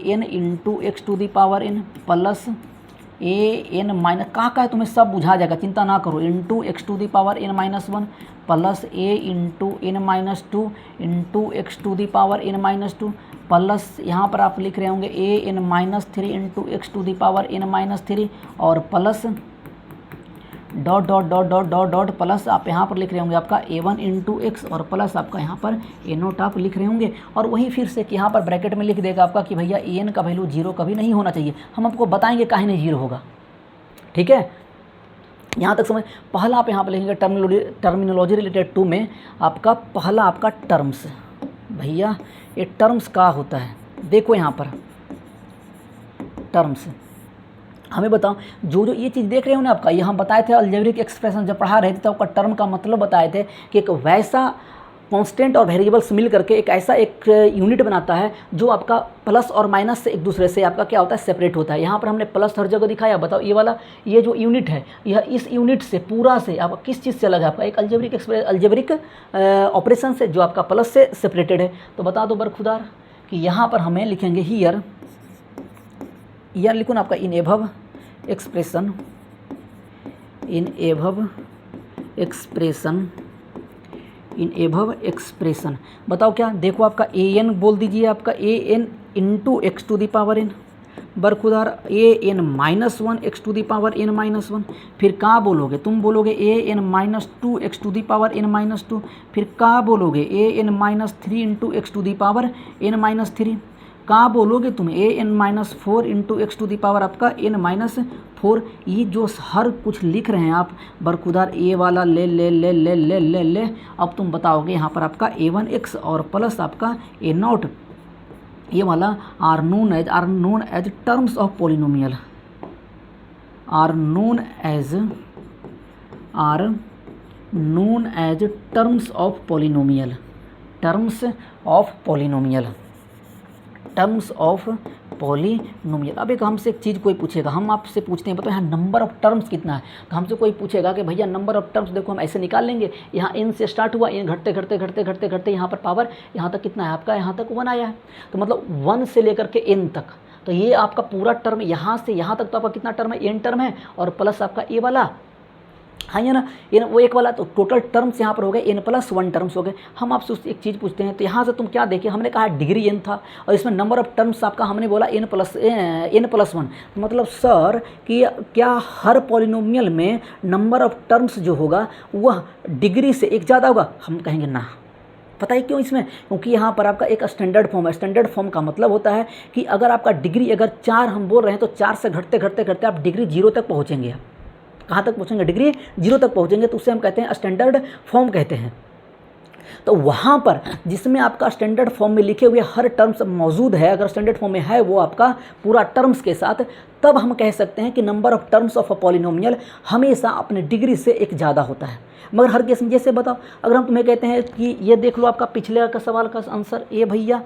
an into x to the power n plus an minus, कहाँ है तुम्हें सब बुझा जाएगा, चिंता ना करो, into x to the power n-1 plus a into n-2 into x to the power n-2 plus यहाँ पर आप लिख रहे होंगे an-3 into x to the power n-3 और plus dot dot dot dot dot dot plus आप यहाँ पर लिख रहे होंगे आपका a1 इंटू एक्स और प्लस आपका यहाँ पर a0 आप लिख रहे होंगे। और वही फिर से कि यहाँ पर ब्रैकेट में लिख देगा आपका कि भैया an का वैल्यू 0 कभी नहीं होना चाहिए। हम आपको बताएंगे काहे नहीं 0 होगा, ठीक है। यहाँ तक समझ। पहला आप यहाँ पर लिखेंगे टर्मिनोलॉजी रिलेटेड टू में आपका पहला आपका टर्म्स। भैया ये टर्म्स का होता है, देखो यहाँ पर टर्म्स, हमें बताओ जो ये चीज़ देख रहे हो ना आपका, ये हम बताए थे अलजेब्रिक एक्सप्रेशन जब पढ़ा रहे थे तो आपका टर्म का मतलब बताए थे कि एक वैसा कांस्टेंट और वेरिएबल्स मिल करके एक ऐसा एक यूनिट बनाता है जो आपका प्लस और माइनस से एक दूसरे से आपका क्या होता है, सेपरेट होता है। यहाँ पर हमने प्लस हर जगह दिखाया। बताओ ये वाला, ये जो यूनिट है, यह इस यूनिट से पूरा से आपका किस चीज़ से अलग है? आपका एक अल्जेब्रिक ऑपरेशन से जो आपका प्लस से सेपरेटेड है। तो बता दो बरखुदार कि यहाँ पर हमें लिखेंगे हियर लिखो ना आपका in above expression, in above expression. बताओ क्या, देखो आपका ए एन बोल दीजिए, आपका a n into x to the power n बरखुदार, a n minus one x to the power n minus one. फिर कहाँ बोलोगे, तुम बोलोगे a n minus two x to the power n minus two. फिर कहाँ बोलोगे a n minus three into x to the power n minus three. कहाँ बोलोगे तुम a n minus four into x to the power आपका एन माइनस फोर। ये जो हर कुछ लिख रहे हैं आप बरखुदार, ए वाला ले ले ले ले ले ले ले। अब तुम बताओगे यहाँ पर आपका ए वन एक्स और प्लस आपका ए नॉट, ये वाला are known as terms of polynomial, are known as terms of polynomial, terms of polynomial. अब एक हमसे एक चीज़ कोई पूछेगा, हम आपसे पूछते हैं बताओ यहाँ नंबर ऑफ टर्म्स कितना है। तो हमसे कोई पूछेगा कि भैया नंबर ऑफ टर्म्स देखो हम ऐसे निकाल लेंगे, यहाँ n से स्टार्ट हुआ, n घटते घटते घटते घटते घटते यहाँ पर पावर यहाँ तक कितना है आपका, यहाँ तक 1 आया है। तो मतलब 1 से लेकर के n तक, तो ये आपका पूरा टर्म यहाँ से यहाँ तक तो आपका कितना टर्म है, n टर्म है, और प्लस आपका ए वाला हाँ ये ना, ये वो एक वाला, तो टोटल टर्म्स यहाँ पर हो गए n प्लस 1 टर्म्स हो गए। हम आपसे उससे एक चीज़ पूछते हैं, तो यहाँ से तुम क्या देखे, हमने कहा डिग्री n था और इसमें नंबर ऑफ टर्म्स आपका हमने बोला n प्लस 1। मतलब सर कि क्या हर पॉलिनोमियल में नंबर ऑफ टर्म्स जो होगा वह डिग्री से एक ज़्यादा होगा? हम कहेंगे ना। पता है क्यों इसमें? क्योंकि यहाँ पर आपका एक स्टैंडर्ड फॉर्म है। स्टैंडर्ड फॉर्म का मतलब होता है कि अगर आपका डिग्री अगर 4 हम बोल रहे हैं तो 4 से घटते घटते घटते आप डिग्री 0 तक पहुँचेंगे। आप कहाँ तक पहुँचेंगे? डिग्री 0 तक पहुँचेंगे, तो उससे हम कहते हैं स्टैंडर्ड फॉर्म कहते हैं। तो वहाँ पर जिसमें आपका स्टैंडर्ड फॉर्म में लिखे हुए हर टर्म्स मौजूद है, अगर स्टैंडर्ड फॉर्म में है वो आपका पूरा टर्म्स के साथ, तब हम कह सकते हैं कि number of terms of a polynomial हमेशा अपने डिग्री से एक ज़्यादा होता है। मगर हर केस में जैसे बताओ, अगर हम तुम्हें कहते हैं कि ये देख लो आपका पिछले का सवाल का आंसर, ये भैया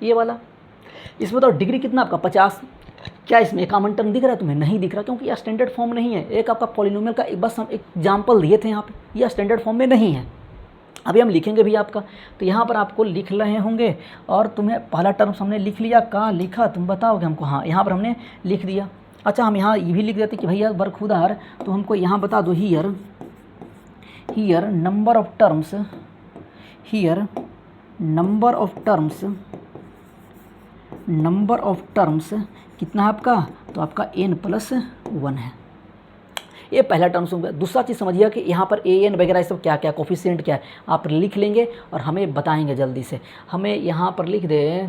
ये वाला, इसमें बताओ डिग्री कितना आपका 50। क्या इसमें एक कॉमन टर्म दिख रहा है तुम्हें? नहीं दिख रहा, क्योंकि यह स्टैंडर्ड फॉर्म नहीं है। एक आपका पॉलिनोमियल का बस हम एग्जाम्पल दिए थे यहाँ पे, यह स्टैंडर्ड फॉर्म में नहीं है। अभी हम लिखेंगे भी आपका, तो यहाँ पर आपको लिख रहे होंगे और तुम्हें पहला टर्म हमने लिख लिया। कहाँ लिखा तुम बताओगे हमको? हाँ यहाँ पर हमने लिख दिया। अच्छा हम यहाँ ये भी लिख देते कि भैया बरखुदार तो हमको यहाँ बता दो, here number of terms, here number of terms कितना है आपका? तो आपका n प्लस 1 है। ये पहला टर्म्स हो गया। दूसरा चीज़ समझिए कि यहाँ पर an वगैरह सब क्या क्या कोफिशिएंट क्या है आप लिख लेंगे और हमें बताएंगे जल्दी से। हमें यहाँ पर लिख दे,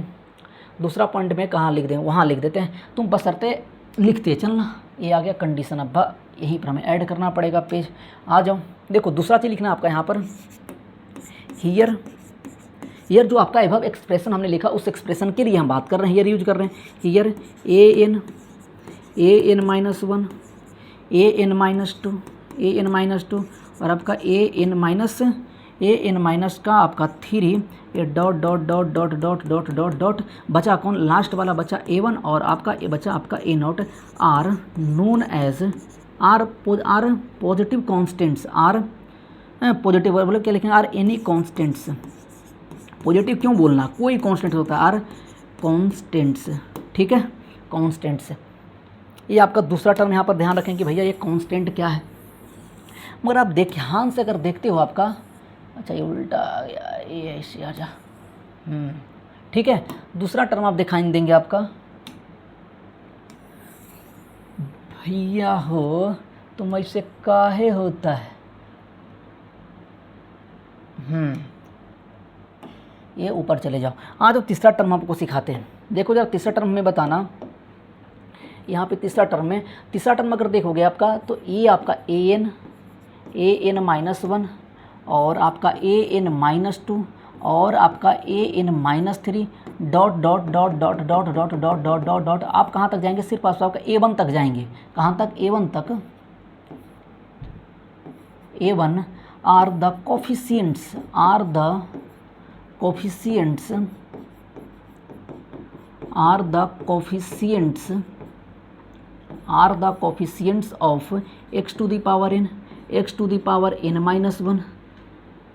दूसरा पॉइंट में कहाँ लिख दें, वहाँ लिख देते हैं। तुम बशर्ते लिखते चलना। ये आ गया कंडीशन। अब यहीं पर हमें ऐड करना पड़ेगा पेज। आ जाओ, देखो दूसरा चीज़ लिखना आपका यहाँ पर, हियर जो आपका एबव एक्सप्रेशन हमने लिखा उस एक्सप्रेशन के लिए हम बात कर रहे हैं, हियर यूज कर रहे हैं। Here a n minus 1, a n minus two और आपका ए एन माइनस का आपका 3, ये dot dot dot dot dot dot dot dot बचा कौन? लास्ट वाला बचा a1 और आपका ये बचा आपका a naught. Are known as are positive constants, are positive बोले क्या लिखेंगे? Are any constants. पॉजिटिव क्यों बोलना? कोई कांस्टेंट होता है, आर कांस्टेंट्स, ठीक है, कांस्टेंट्स। ये आपका दूसरा टर्म यहाँ पर ध्यान रखें कि भैया ये कांस्टेंट क्या है। मगर आप ध्यान से अगर देखते हो आपका, अच्छा ये उल्टा आ गया, ये ऐसे आ जा, ठीक है। दूसरा टर्म आप दिखाई देंगे आपका, भैया हो तुम ऐसे काहे होता है, ये ऊपर चले जाओ। हाँ तो तीसरा टर्म आपको सिखाते हैं। देखो जरा तीसरा टर्म में बताना, यहाँ पे तीसरा टर्म अगर देखोगे आपका, तो ये आपका ए एन माइनस 1 और आपका ए एन माइनस 2 और आपका a n minus 3 dot dot dot dot dot dot dot dot dot dot आप कहाँ तक जाएंगे? सिर्फ आपका A1 तक जाएंगे। कहाँ तक? A1 तक। A1 are the coefficients, are the coefficients are the coefficients of x to the power n, x to the power n minus one,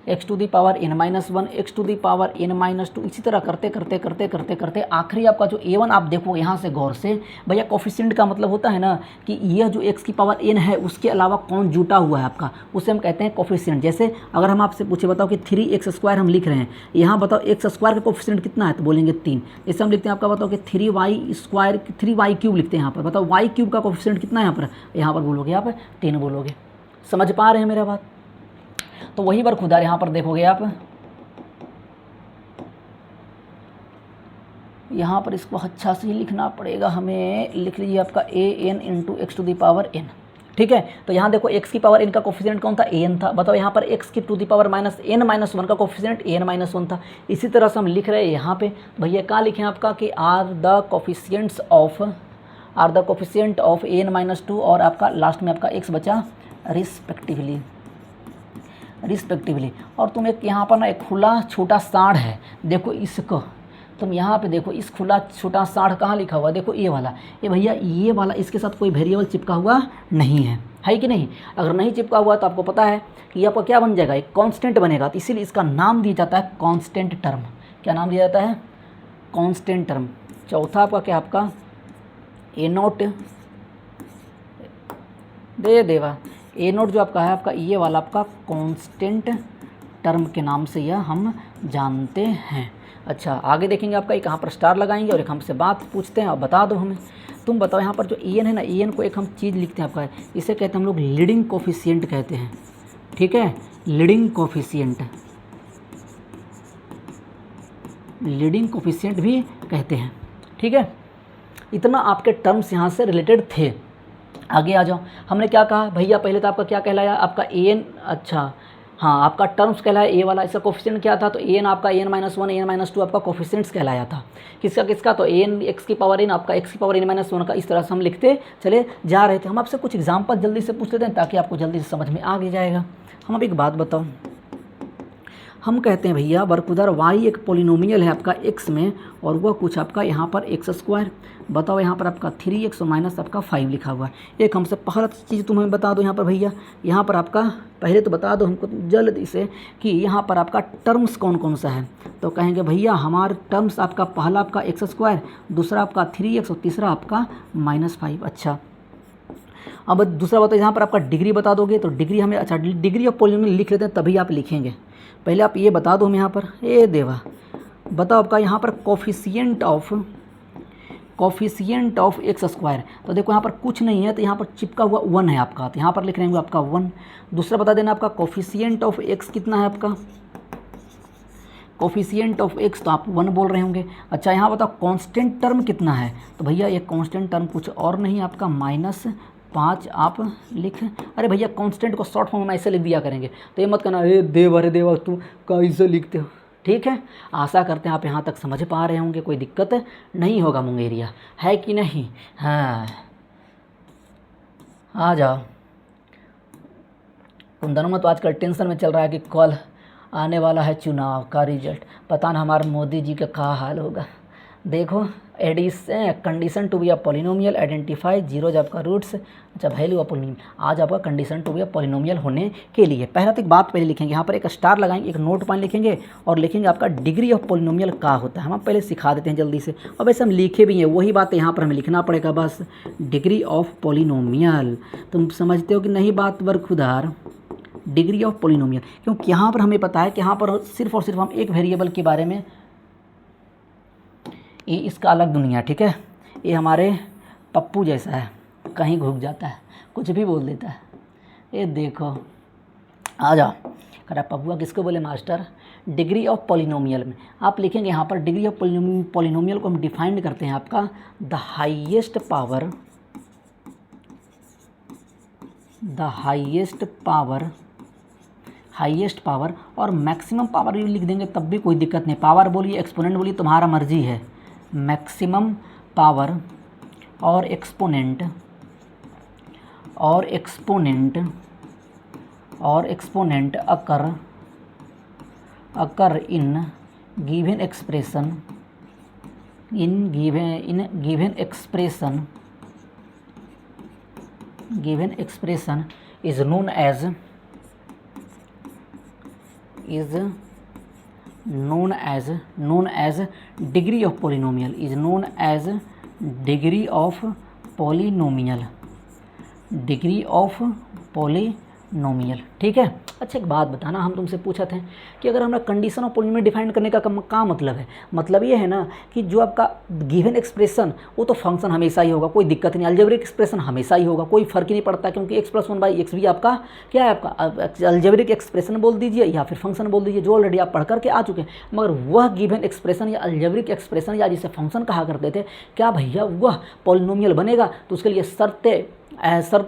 x to the power n minus one, x to the power n minus two, इसी तरह करते करते करते करते करते आखिरी आपका जो a1 आप देखो यहाँ से गौर से भैया, कोफिशिएंट का मतलब होता है ना कि यह जो x की पावर n है उसके अलावा कौन जुटा हुआ है आपका, उसे हम कहते हैं कोफिशिएंट। जैसे अगर हम आपसे पूछे बताओ कि 3x² हम लिख रहे हैं, यहाँ बताओ x² का कोफिशिएंट कितना है, तो बोलेंगे 3। जैसे हम लिखते हैं आपका बताओ कि 3y³ लिखते हैं यहाँ पर, बताओ y³ का कोफिशिएंट कितना है यहाँ पर बोलोगे आप 3 बोलोगे। समझ पा रहे हैं मेरा बात? तो वही बरखुदार यहाँ पर देखोगे आप, यहाँ पर इसको अच्छा से लिखना पड़ेगा हमें, लिख लीजिए आपका an into x to the power n, ठीक है। तो यहाँ देखो x की पावर n का कोफिशिएंट कौन था, an था। बताओ यहाँ पर x की to the power minus n minus one का कोफिशिएंट an माइनस वन था। इसी तरह से हम लिख रहे हैं यहाँ पे भैया, क्या लिखें आपका कि are the coefficient of an minus two, और आपका लास्ट में आपका x बचा रिस्पेक्टिवली। और तुम एक यहाँ पर ना एक खुला छोटा साढ़ है, देखो इसको तुम यहाँ पे देखो, इस खुला छोटा साढ़ कहाँ लिखा हुआ, देखो ये वाला, ये भैया ये वाला, इसके साथ कोई वेरिएबल चिपका हुआ नहीं है कि नहीं? अगर नहीं चिपका हुआ तो आपको पता है कि ये आपका क्या बन जाएगा, एक कांस्टेंट बनेगा। तो इसीलिए इसका नाम दिया जाता है कांस्टेंट टर्म। क्या नाम दिया जाता है? Constant term. चौथा आपका क्या, आपका a0 दे देवा, a0 जो आपका है, आपका ये वाला आपका कांस्टेंट टर्म के नाम से यह हम जानते हैं। अच्छा, आगे देखेंगे आपका एक यहाँ पर स्टार लगाएंगे और एक हमसे बात पूछते हैं, और बता दो हमें, तुम बताओ यहाँ पर जो en है ना, en को एक हम चीज़ लिखते हैं आपका, इसे कहते हैं हम लोग लीडिंग कोफिशिएंट कहते हैं, ठीक है, लीडिंग कोफिशिएंट भी कहते हैं, ठीक है। इतना आपके टर्म्स यहाँ से रिलेटेड थे। आगे आ जाओ, हमने क्या कहा भैया, पहले तो आपका क्या कहलाया, आपका an, अच्छा हाँ, आपका टर्म्स कहलाया a वाला, इसका कोफिशिएंट क्या था, तो an आपका an minus one, an minus to आपका कोफिशिएंट्स कहलाया था। किसका तो an x की पावर n, आपका x की पावर n माइनस वन का, इस तरह से हम लिखते चले जा रहे थे। हम आपसे कुछ एग्जाम्पल जल्दी से पूछ लेते हैं ताकि आपको जल्दी से समझ में आ जाएगा। हम अब एक बात बताओ, हम कहते हैं भैया बरखुदार y एक पोलिनोमियल है आपका x में, और वह कुछ आपका यहाँ पर x²। बताओ यहाँ पर आपका 3x माइनस आपका 5 लिखा हुआ है। एक हमसे पहला चीज़ तुम्हें बता दो यहाँ पर भैया, यहाँ पर आपका पहले तो बता दो हमको जल्दी से कि यहाँ पर आपका टर्म्स कौन कौन सा है। तो कहेंगे भैया हमारे टर्म्स आपका पहला आपका x², दूसरा आपका 3x और तीसरा आपका -5। अच्छा, अब दूसरा बताओ, यहाँ पर आपका डिग्री बता दोगे तो डिग्री हमें, अच्छा डिग्री ऑफ पोलिनोमियल लिख लेते हैं तभी आप लिखेंगे। पहले आप ये बता दो हमें यहाँ पर, ए देवा बताओ आपका यहाँ पर कोफिशिएंट ऑफ x²। तो देखो यहाँ पर कुछ नहीं है, तो यहाँ पर चिपका हुआ 1 है आपका, तो यहाँ पर लिख रहे हैं आपका 1। दूसरा बता देना आपका कोफिशिएंट ऑफ x कितना है, आपका कोफिशिएंट ऑफ x तो आप 1 बोल रहे होंगे। अच्छा, यहाँ बताओ कांस्टेंट टर्म कितना है, तो भैया ये कांस्टेंट टर्म कुछ और नहीं आपका -5 आप लिख, अरे भैया कांस्टेंट को शॉर्ट फॉर्म में ऐसे लिख दिया करेंगे, तो ये मत करना अरे देवा तुम कैसे लिखते हो, ठीक है। आशा करते हैं आप यहाँ तक समझ पा रहे होंगे, कोई दिक्कत नहीं होगा मुंगेरिया, है कि नहीं? हाँ, आ जाओ। उन दोनों में तो आजकल टेंशन में चल रहा है कि कल आने वाला है चुनाव का रिजल्ट, पता ना हमारे मोदी जी का क्या हाल होगा। देखो, condition to be a polynomial, identify zeros आपका रूट्स, अच्छा वैल्यू ऑफ पोलिनोमियल। आज आपका condition to be a polynomial होने के लिए पहला तो एक बात पहले लिखेंगे, यहाँ पर एक स्टार लगाएंगे, एक नोट पॉइंट लिखेंगे और लिखेंगे आपका डिग्री ऑफ पॉलिनोमियल क्या होता है। हम पहले सिखा देते हैं जल्दी से, और वैसे हम लिखे भी हैं, वही बात यहाँ पर हमें लिखना पड़ेगा बस, डिग्री ऑफ पॉलिनोमियल। तुम समझते हो कि नहीं बात बरखुदार, डिग्री ऑफ पॉलिनोमियल, क्योंकि यहाँ पर हमें पता है कि यहाँ पर सिर्फ और सिर्फ हम एक वेरिएबल के बारे में, ये इसका अलग दुनिया, ठीक है। ये हमारे पप्पू जैसा है, कहीं घुस जाता है, कुछ भी बोल देता है। ये देखो, आ जाओ, कह रहा पप्पुआ किसको बोले मास्टर, डिग्री ऑफ पॉलिनोमियल में आप लिखेंगे यहाँ पर डिग्री ऑफ पॉलिनोमियल को हम डिफाइन करते हैं आपका द हाईएस्ट पावर और मैक्सिमम पावर भी लिख देंगे तब भी कोई दिक्कत नहीं। पावर बोलिए, एक्सपोनेंट बोलिए, तुम्हारा मर्जी है। मैक्सिमम पावर और exponent occur in given expression in given expression is known as degree of polynomial, is known as degree of polynomial, degree of polynomial. ठीक है। अच्छा एक बात बताना, हम तुमसे पूछा थे कि अगर हमें कंडीशन ऑफ पॉलिनोमियल डिफाइन करने का क्या मतलब है? मतलब ये है ना कि जो आपका गिवन एक्सप्रेशन वो तो फंक्शन हमेशा ही होगा, कोई दिक्कत नहीं, अलजेब्रिक एक्सप्रेशन हमेशा ही होगा, कोई फर्क ही नहीं पड़ता, क्योंकि x+1/x भी आपका क्या है, आपका अलजेब्रिक एक्सप्रेशन बोल दीजिए या फिर फंक्शन बोल दीजिए, जो ऑलरेडी आप पढ़ करके आ चुके हैं। मगर वह गिवन एक्सप्रेशन या अलजेब्रिक एक्सप्रेशन या जिसे फंक्शन कहा करते थे, क्या भैया वह पॉलिनोमियल बनेगा? तो उसके लिए शर्तें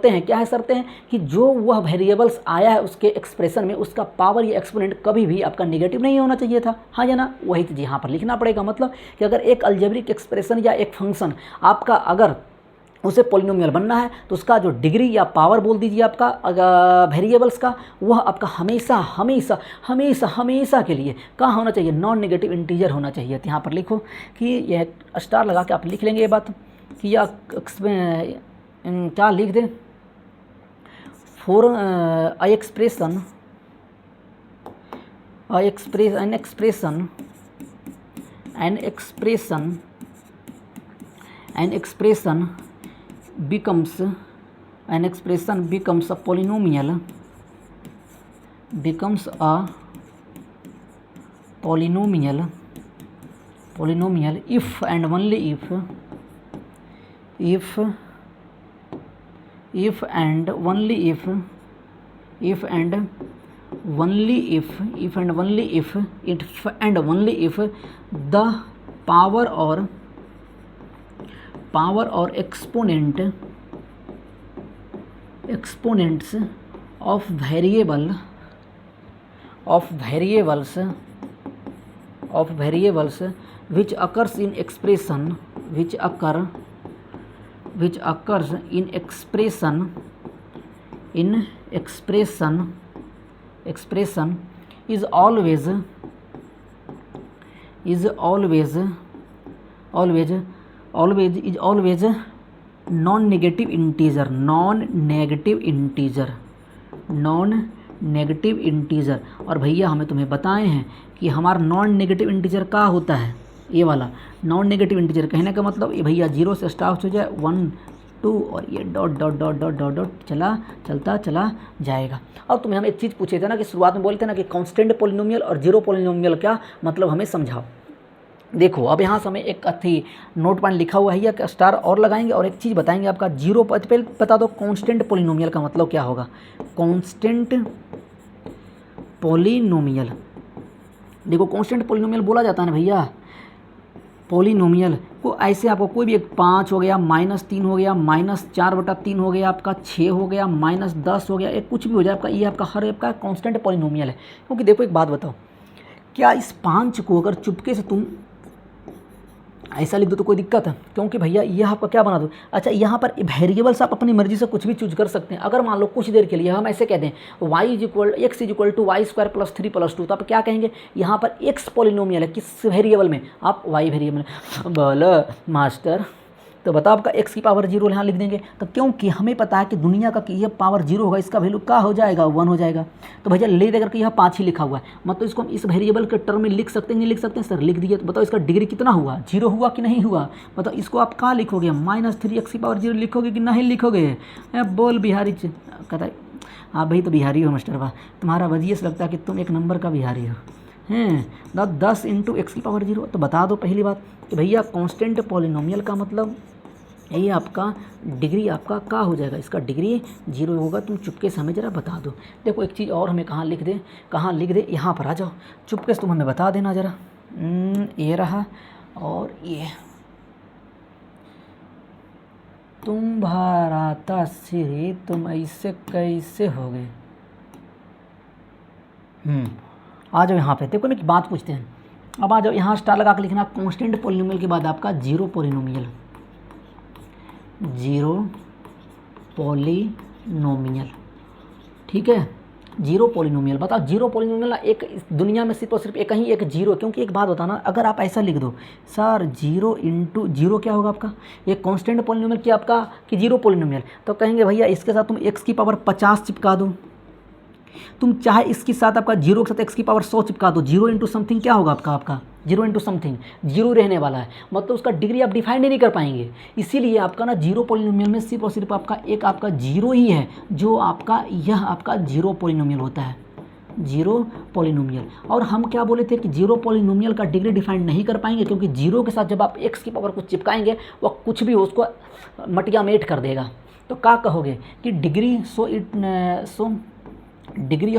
हैं। क्या है शर्तें हैं? कि जो वह वेरिएबल्स आया है उसके एक्सप्रेशन में, उसका पावर या एक्सपोनेंट कभी भी आपका नेगेटिव नहीं होना चाहिए था। हाँ या ना? वही चीज़ यहाँ पर लिखना पड़ेगा। मतलब कि अगर एक अलजेब्रिक एक्सप्रेशन या एक फंक्शन आपका अगर उसे पॉलिनोमियल बनना है तो उसका जो डिग्री या पावर बोल दीजिए आपका वेरिएबल्स का, वह आपका हमेशा हमेशा हमेशा हमेशा के लिए कहाँ होना चाहिए? नॉन नेगेटिव इंटीजर होना चाहिए। तो यहाँ पर लिखो कि यह स्टार लगा के आप लिख लेंगे ये बात कि यह क्या लिख दें, for an expression becomes a polynomial, if and only if the power or exponents of variables which occurs in expression is always non-negative integer। और भैया हमें तुम्हें बताए हैं कि हमारा नॉन नेगेटिव इंटीजर क्या होता है? ये वाला नॉन नेगेटिव इंटीजर कहने का मतलब ये भैया 0 से स्टार्ट हो जाए 1 2 और ये dot dot dot dot dot dot चला जाएगा। अब तुम्हें हम एक चीज़ पूछे थे ना कि शुरुआत में बोलते ना कि कांस्टेंट पॉलिनोमियल और जीरो पॉलिनोमियल क्या मतलब, हमें समझाओ। देखो अब यहाँ से हमें एक अथी नोट पॉइंट लिखा हुआ है या स्टार और लगाएंगे और एक चीज़ बताएंगे आपका जीरो। पहले बता दो कांस्टेंट पॉलिनोमियल का मतलब क्या होगा? कांस्टेंट पॉलिनोमियल, देखो कांस्टेंट पॉलिनोमियल बोला जाता है ना भैया, पॉलिनोमियल को ऐसे आपको कोई भी एक 5 हो गया, -3 हो गया, -4/3 हो गया, आपका 6 हो गया, -10 हो गया, एक कुछ भी हो जाए आपका, ये आपका हर आपका कांस्टेंट पॉलिनोमियल है। क्योंकि देखो एक बात बताओ, क्या इस 5 को अगर चुपके से तुम ऐसा लिख दो तो कोई दिक्कत है? क्योंकि भैया यह आपका क्या बना दो। अच्छा यहाँ पर वेरिएबल्स आप अपनी मर्जी से कुछ भी चूज कर सकते हैं। अगर मान लो कुछ देर के लिए हम ऐसे कह दें x = y² + 3 + 2, तो आप क्या कहेंगे? यहाँ पर x पॉलिनोमियल है, किस वेरिएबल में? आप y वेरिएबल में। बोलो मास्टर, तो बताओ आपका x की पावर 0 यहाँ लिख देंगे। तो क्योंकि हमें पता है कि दुनिया का कि यह पावर 0 होगा, इसका वैल्यू क्या हो जाएगा? 1 हो जाएगा। तो भैया ले देकर के यह 5 ही लिखा हुआ है, मतलब इसको हम इस वेरिएबल के टर्म में लिख सकते हैं, नहीं लिख सकते हैं? सर लिख दिए। तो बताओ इसका डिग्री कितना हुआ? 0 हुआ कि नहीं हुआ? बताओ इसको आप कहाँ लिखोगे? -3x की पावर 0 लिखोगे कि नहीं लिखोगे? बोल बिहारी कहता है हाँ भाई, तो बिहारी हो मास्टर वाह, तुम्हारा वजह से लगता है कि तुम एक नंबर का बिहारी हो। हैं 10 × x की पावर 0। तो बता दो पहली बात कि भैया कांस्टेंट पॉलिनोमियल का मतलब ये आपका डिग्री आपका क्या हो जाएगा? इसका डिग्री 0 होगा। तुम चुपके से हमें ज़रा बता दो। देखो एक चीज़ और हमें कहाँ लिख दे, यहाँ पर आ जाओ, चुपके से तुम हमें बता देना ज़रा। ये रहा और ये तुम्हारा सिर, तुम ऐसे कैसे हो गए? आ जाओ यहाँ पे। देखो एक बात पूछते हैं, अब आ जाओ यहाँ स्टार लगा के लिखना कांस्टेंट पॉलिनोमियल के बाद आपका जीरो पॉलिनोमियल, ठीक है। जीरो पोलिनोमियल, बताओ जीरो पोलिनोमियल ना एक इस दुनिया में सिर्फ और सिर्फ एक ही एक जीरो, क्योंकि एक बात बताना, अगर आप ऐसा लिख दो सर जीरो इंटू जीरो क्या होगा आपका, एक कांस्टेंट पोलिनोमियल क्या आपका कि जीरो पोलिनोमियल, तो कहेंगे भैया इसके साथ तुम x की पावर 50 चिपका दो, तुम चाहे इसके साथ आपका जीरो के साथ x की पावर 100 चिपका दो, जीरो इंटू समथिंग क्या होगा आपका जीरो इंटू समथिंग जीरो रहने वाला है, मतलब उसका डिग्री आप डिफाइन ही नहीं कर पाएंगे। इसीलिए आपका ना जीरो पोलिनोमियल में सिर्फ और सिर्फ आपका एक आपका जीरो ही है, जो आपका यह आपका जीरो पोलिनोमियल होता है, जीरो पोलिनोमियल। और हम क्या बोले थे कि जीरो पोलिनोमियल का डिग्री डिफाइन नहीं कर पाएंगे, क्योंकि जीरो के साथ जब आप x की पावर को चिपकाएंगे वह कुछ भी उसको मटिया मेट कर देगा। तो क्या कहोगे कि degree degree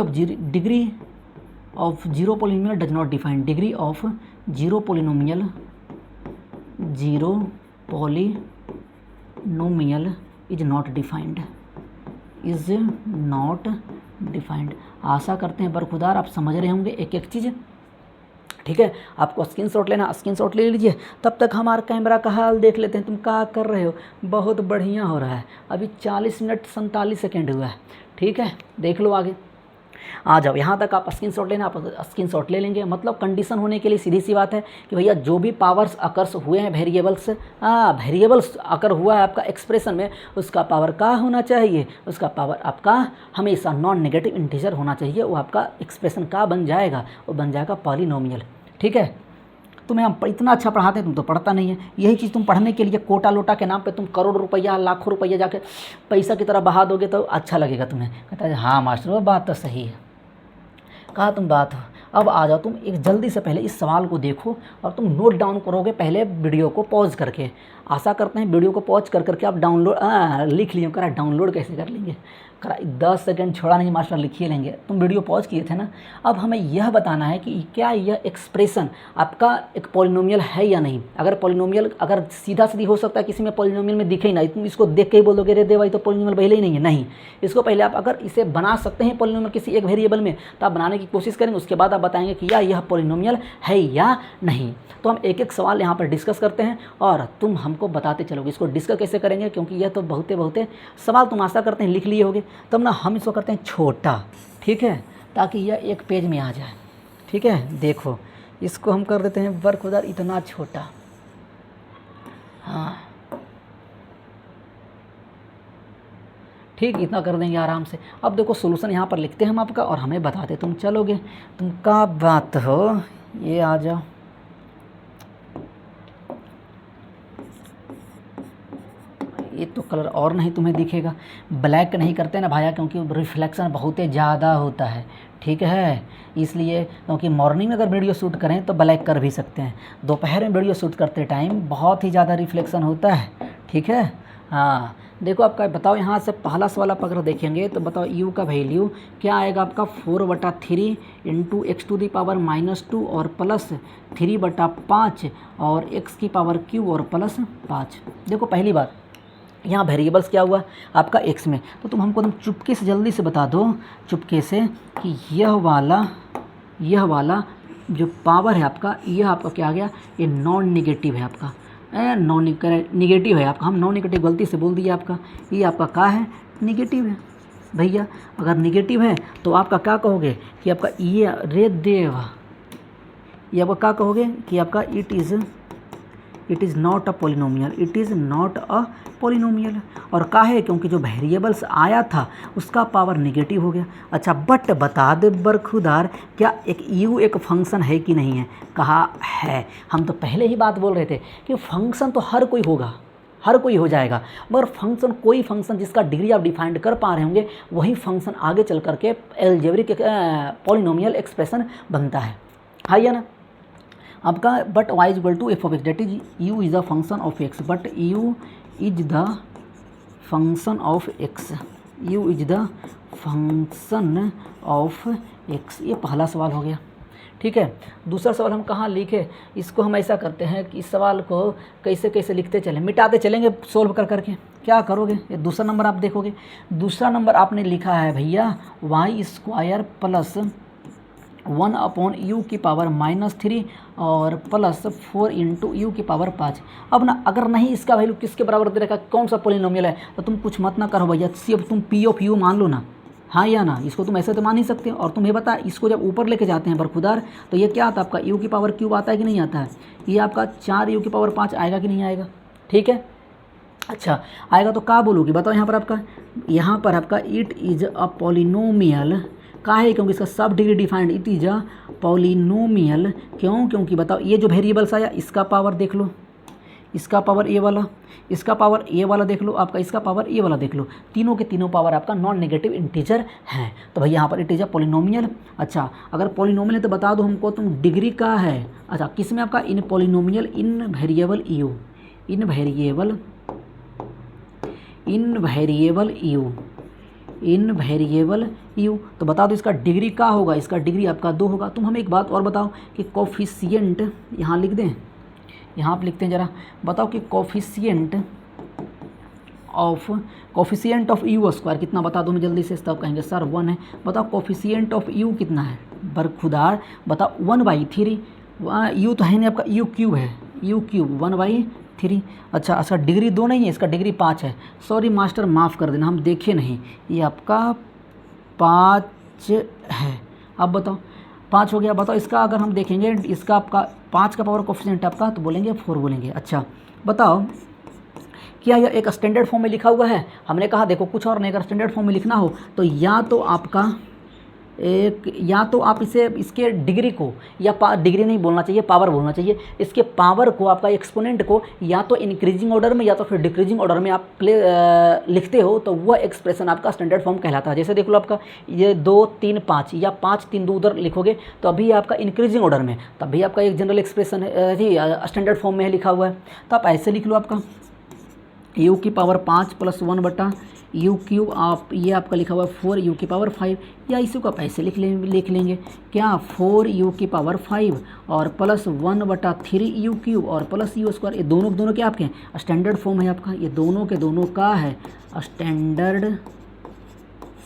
of zero polynomial does not define, degree of zero polynomial is not defined. आशा करते हैं बरखुदार आप समझ रहे होंगे एक एक चीज़, ठीक है। आपको स्क्रीनशॉट लेना, स्क्रीनशॉट ले लीजिए। तब तक हमारा कैमरा का हाल देख लेते हैं, तुम क्या कर रहे हो। बहुत बढ़िया हो रहा है, अभी 40 मिनट 47 सेकेंड हुआ है, ठीक है। देख लो आगे, आ जाओ यहाँ तक आप स्क्रीनशॉट लेना, आप स्क्रीनशॉट ले लेंगे। मतलब कंडीशन होने के लिए सीधी सी बात है कि भैया जो भी पावर्स अकर्स हुए हैं वेरिएबल्स अकर हुआ है आपका एक्सप्रेशन में, उसका पावर क्या होना चाहिए, उसका पावर आपका हमेशा नॉन नेगेटिव इंटीजर होना चाहिए। वो आपका एक्सप्रेशन क्या बन जाएगा, वो बन जाएगा पॉलिनोमियल, ठीक है। तुम्हें हम इतना अच्छा पढ़ाते हैं, तुम तो पढ़ता नहीं है। यही चीज़ तुम पढ़ने के लिए कोटा लोटा के नाम पे तुम करोड़ रुपया लाखों रुपया जाके पैसा की तरह बहा दोगे तो अच्छा लगेगा तुम्हें। कहता है हाँ मास्टर वो बात तो सही है, कहा तुम बात हो। अब आ जाओ, तुम एक जल्दी से पहले इस सवाल को देखो और तुम नोट डाउन करोगे पहले वीडियो को पॉज करके। आशा करते हैं वीडियो को पॉज कर करके आप डाउनलोड लिख लिए करा। डाउनलोड कैसे कर लेंगे करा, 10 सेकंड छोड़ा नहीं मास्टर, लिखिए लेंगे। तुम वीडियो पॉज किए थे ना। अब हमें यह बताना है कि क्या यह एक्सप्रेशन आपका एक पॉलिनोमियल है या नहीं। अगर पॉलिनोमियल अगर सीधा सीधी हो सकता है किसी में पॉलिनोमियल में दिखे ही नहीं, तुम इसको देख के ही बोल दोगे रे दे भाई तो पॉलिनोमियल पहले ही नहीं है। नहीं, इसको पहले आप अगर इसे बना सकते हैं पॉलिनोमियल किसी एक वेरिएबल में तो आप बनाने की कोशिश करेंगे, उसके बाद आप बताएंगे कि यह पॉलिनोमियल है या नहीं। तो हम एक एक सवाल यहाँ पर डिस्कस करते हैं और तुम हमको बताते चलोगे इसको डिस्कस कैसे करेंगे, क्योंकि यह तो बहुते सवाल तुम आशा करते हैं लिख लिए होगे। तब ना हम इसको करते हैं छोटा, ठीक है, ताकि यह एक पेज में आ जाए, ठीक है। देखो इसको हम कर देते हैं वर्क उधर इतना छोटा, हाँ ठीक, इतना कर देंगे आराम से। अब देखो सोल्यूशन यहाँ पर लिखते हैं हम आपका और हमें बताते, तुम चलोगे। तुम क्या बात हो, ये आ जाओ। ये तो कलर और नहीं तुम्हें दिखेगा, ब्लैक नहीं करते ना भाया, क्योंकि रिफ्लेक्शन बहुत ही ज़्यादा होता है, ठीक है। इसलिए क्योंकि मॉर्निंग में अगर वीडियो शूट करें तो ब्लैक कर भी सकते हैं, दोपहर में वीडियो शूट करते टाइम बहुत ही ज़्यादा रिफ्लेक्शन होता है, ठीक है। हाँ देखो आपका बताओ, यहाँ से पहला सवाल आप अगर देखेंगे तो बताओ u का वैल्यू क्या आएगा आपका 4/3 इंटू x⁻⁻2 और प्लस 3/5 और x की पावर q और प्लस 5। देखो पहली बात यहाँ वेरिएबल्स क्या हुआ आपका x में, तो तुम हमको चुपके से जल्दी से बता दो, चुपके से, कि यह वाला जो पावर है आपका, यह आपका क्या आ गया, ये नॉन निगेटिव है आपका, निगेटिव है आपका। हम नॉन निगेटिव गलती से बोल दिया आपका, ये आपका क्या है, निगेटिव है भैया। अगर निगेटिव है तो आपका क्या कहोगे कि आपका ये रे देव, ये आपका क्या कहोगे कि आपका it is not a polynomial, it is not a polynomial. और का है, क्योंकि जो वेरिएबल्स आया था उसका पावर निगेटिव हो गया। अच्छा बट बता दे बरखुदार, क्या एक यू एक फंक्शन है कि नहीं है। कहा है, हम तो पहले ही बात बोल रहे थे कि फंक्शन तो हर कोई होगा, हर कोई हो जाएगा, मगर फंक्शन कोई फंक्शन जिसका डिग्री आप डिफाइंड कर पा रहे होंगे वही फंक्शन आगे चल करके अलजेब्रिक पॉलिनोमियल एक्सप्रेशन बनता है या ना आपका। But y is equal to f of x, that is u is the function of x, but u is the function of x, u is the function of x। ये पहला सवाल हो गया, ठीक है। दूसरा सवाल हम कहाँ लिखे, इसको हम ऐसा करते हैं कि इस सवाल को कैसे कैसे लिखते चलें, मिटाते चलेंगे सोल्व कर करके। क्या करोगे, ये दूसरा नंबर आप देखोगे, दूसरा नंबर आपने लिखा है भैया y² प्लस 1/u की पावर -3 और प्लस 4 इंटू यू की पावर 5। अब ना अगर नहीं इसका वैल्यू किसके बराबर दे रखा, कौन सा पॉलिनोमियल है, तो तुम कुछ मत ना करो भैया, सिर्फ तुम p ऑफ u मान लो ना, हाँ या ना, इसको तुम ऐसे तो मान नहीं सकते। और तुम ये बता, इसको जब ऊपर लेके जाते हैं बरखुदार तो ये क्या आता है आपका यू की पावर क्यूब आता है कि नहीं आता है। ये आपका 4 यू की पावर 5 आएगा कि नहीं आएगा, ठीक है। अच्छा आएगा तो क्या बोलोगे बताओ। यहाँ पर आपका इट इज़ अ पॉलिनोमियल का है, क्योंकि इसका सब degree defined, it is a polynomial. क्यों, क्योंकि बताओ ये जो वेरिएबल्स आया इसका पावर देख लो, इसका पावर ए वाला, इसका पावर ए वाला देख लो आपका, इसका पावर ए वाला देख लो, तीनों के तीनों पावर आपका नॉन नेगेटिव इंटीजर हैं। तो भाई यहाँ पर इट इज़ अ पॉलिनोमियल। अच्छा अगर पॉलिनोमियल है तो बता दो हमको तुम डिग्री का है। अच्छा किस में आपका, in polynomial in variable u, in variable u. तो बता दो इसका डिग्री का होगा, इसका डिग्री आपका 2 होगा। तुम हमें एक बात और बताओ कि कोफिशिएंट यहाँ लिख दें, यहाँ आप लिखते हैं ज़रा, बताओ कि कोफिशिएंट ऑफ यू स्क्वायर कितना, बता दो मैं जल्दी से। तब कहेंगे सर 1 है। बताओ कोफिशिएंट ऑफ यू कितना है बरखुदार, बताओ 1/3। यू तो है नहीं आपका, यू क्यूब है, यू क्यूब 1/3। अच्छा डिग्री 2 नहीं है, इसका डिग्री 5 है। सॉरी मास्टर माफ़ कर देना, हम देखे नहीं, ये आपका 5 है। अब बताओ 5 हो गया। बताओ इसका अगर हम देखेंगे, इसका आपका 5 का पावर कोफिशिएंट आपका तो बोलेंगे 4 बोलेंगे। अच्छा बताओ क्या यह एक स्टैंडर्ड फॉर्म में लिखा हुआ है। हमने कहा देखो कुछ और नहीं, अगर स्टैंडर्ड फॉर्म में लिखना हो तो या तो आप इसे इसके डिग्री को, या डिग्री नहीं बोलना चाहिए, पावर बोलना चाहिए, इसके पावर को आपका एक्सपोनेंट को या तो इंक्रीजिंग ऑर्डर में या तो फिर डिक्रीजिंग ऑर्डर में आप लिखते हो तो वह एक्सप्रेशन आपका स्टैंडर्ड फॉर्म कहलाता है। जैसे देख लो आपका ये 2 3 5 या 5 3 2 उधर लिखोगे तो अभी आपका इंक्रीजिंग ऑर्डर में, तभी आपका एक जनरल एक्सप्रेशन है स्टैंडर्ड फॉर्म में है लिखा हुआ है। तो आप ऐसे लिख लो आपका यू की पावर 5 + 1 बटा यू क्यूब, आप ये आपका लिखा हुआ है 4 यू की पावर 5, या इसी को आप ऐसे लिख लेंगे क्या 4 यू की पावर 5 और +1/3 यू क्यूब और प्लस यू स्क्वायर। ये दोनों क्या आपके हैं स्टैंडर्ड फॉर्म है आपका, ये दोनों के दोनों का है स्टैंडर्ड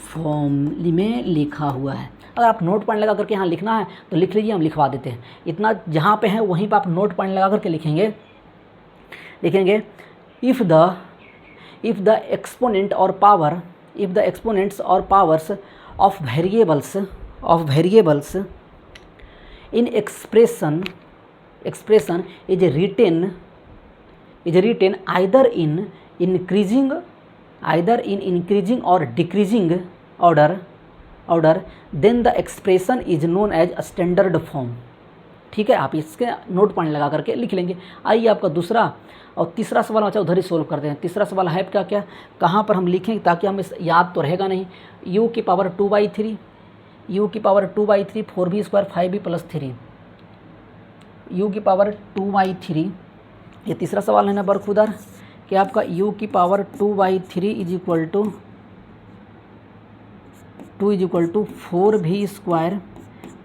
फॉर्म में लिखा हुआ है। अगर आप नोट पॉइंट लगा करके यहाँ लिखना है तो लिख लीजिए, हम लिखवा देते हैं। इतना जहाँ पे है वहीं पर आप नोट पॉइंट लगा करके लिखेंगे if the exponents or powers of variables in expression is written either in increasing or decreasing order, then the expression is known as a standard form। ठीक है, आप इसके नोट पॉइंट लगा करके लिख लेंगे। आइए आपका दूसरा और तीसरा सवाल अच्छा उधर ही सोल्व करते हैं। तीसरा सवाल है क्या कहाँ पर हम लिखेंगे ताकि हमें याद तो रहेगा नहीं। u की पावर 2/3, 4b² 5b + 3, u की पावर 2/3। ये तीसरा सवाल है ना बरखुदार कि आपका u की पावर 2/3 = 4b²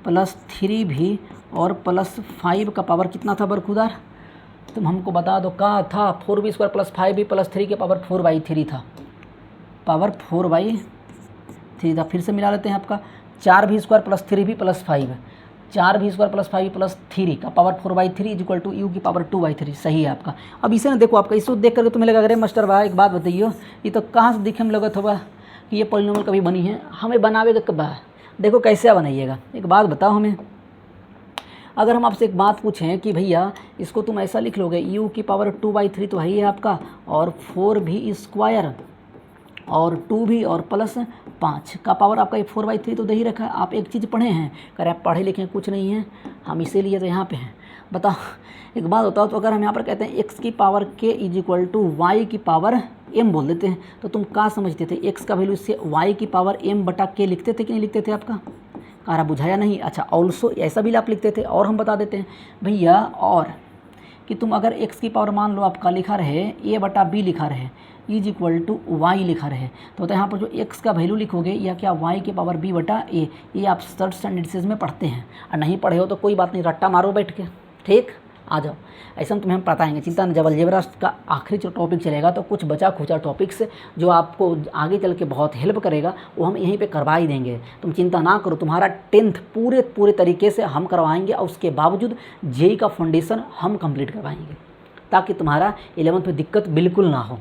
+ 3b और +5 का पावर कितना था बरखुदार, तुम हमको बता दो क्या था। 4b² + 5b + 3 के पावर 4/3 था, पावर 4/3 था। फिर से मिला लेते हैं आपका 4b² + 3b + 5, 4b² + 5b + 3 का पावर 4/3 = u की पावर 2/3। सही है आपका। अब इसे ना देखो, आपका इसको देख करके तुम्हें लगा अरे मास्टर भाई एक बात बताइए, ये तो कहाँ से दिखे में लगत होगा कि ये पॉलिनोमियल कभी बनी है, हमें बनावेगा कब। देखो कैसे बनाइएगा, एक बात बताओ हमें। अगर हम आपसे एक बात पूछें कि भैया इसको तुम ऐसा लिख लोगे u की पावर 2/3 तो है ही है आपका, और 4b² और 2b और +5 का पावर आपका 4/3 तो दे ही रखा है। आप एक चीज़ पढ़े हैं, अगर आप पढ़े लिखे कुछ नहीं है, हम इसीलिए तो यहाँ पे हैं। बताओ एक बात बताओ, तो अगर हम यहाँ पर कहते हैं x की पावर k = y की पावर m बोल देते हैं तो तुम क्या समझते थे, x का वैल्यू इससे y की पावर m/k लिखते थे कि नहीं लिखते थे आपका, कारा बुझाया नहीं। अच्छा ऑल्सो ऐसा भी आप लिखते थे। और हम बता देते हैं भैया, और कि तुम अगर x की पावर मान लो आपका लिखा रहे a/b लिखा रहे = y लिखा रहे, तो यहाँ पर जो x का वैल्यू लिखोगे या क्या y की पावर b/a, ये आप थर्ड स्टैंडर्ड में पढ़ते हैं। और नहीं पढ़े हो तो कोई बात नहीं, रट्टा मारो बैठ के, ठीक आ जाओ। ऐसा तुम्हें हम बताएंगे, चिंता न। जब अलजेब्रा का आखिरी जो टॉपिक चलेगा तो कुछ बचा खुचा टॉपिक्स जो आपको आगे चल के बहुत हेल्प करेगा वो हम यहीं पे करवा ही देंगे, तुम चिंता ना करो। तुम्हारा 10th पूरे तरीके से हम करवाएंगे और उसके बावजूद जेई का फाउंडेशन हम कंप्लीट करवाएंगे ताकि तुम्हारा 11th में दिक्कत बिल्कुल ना हो।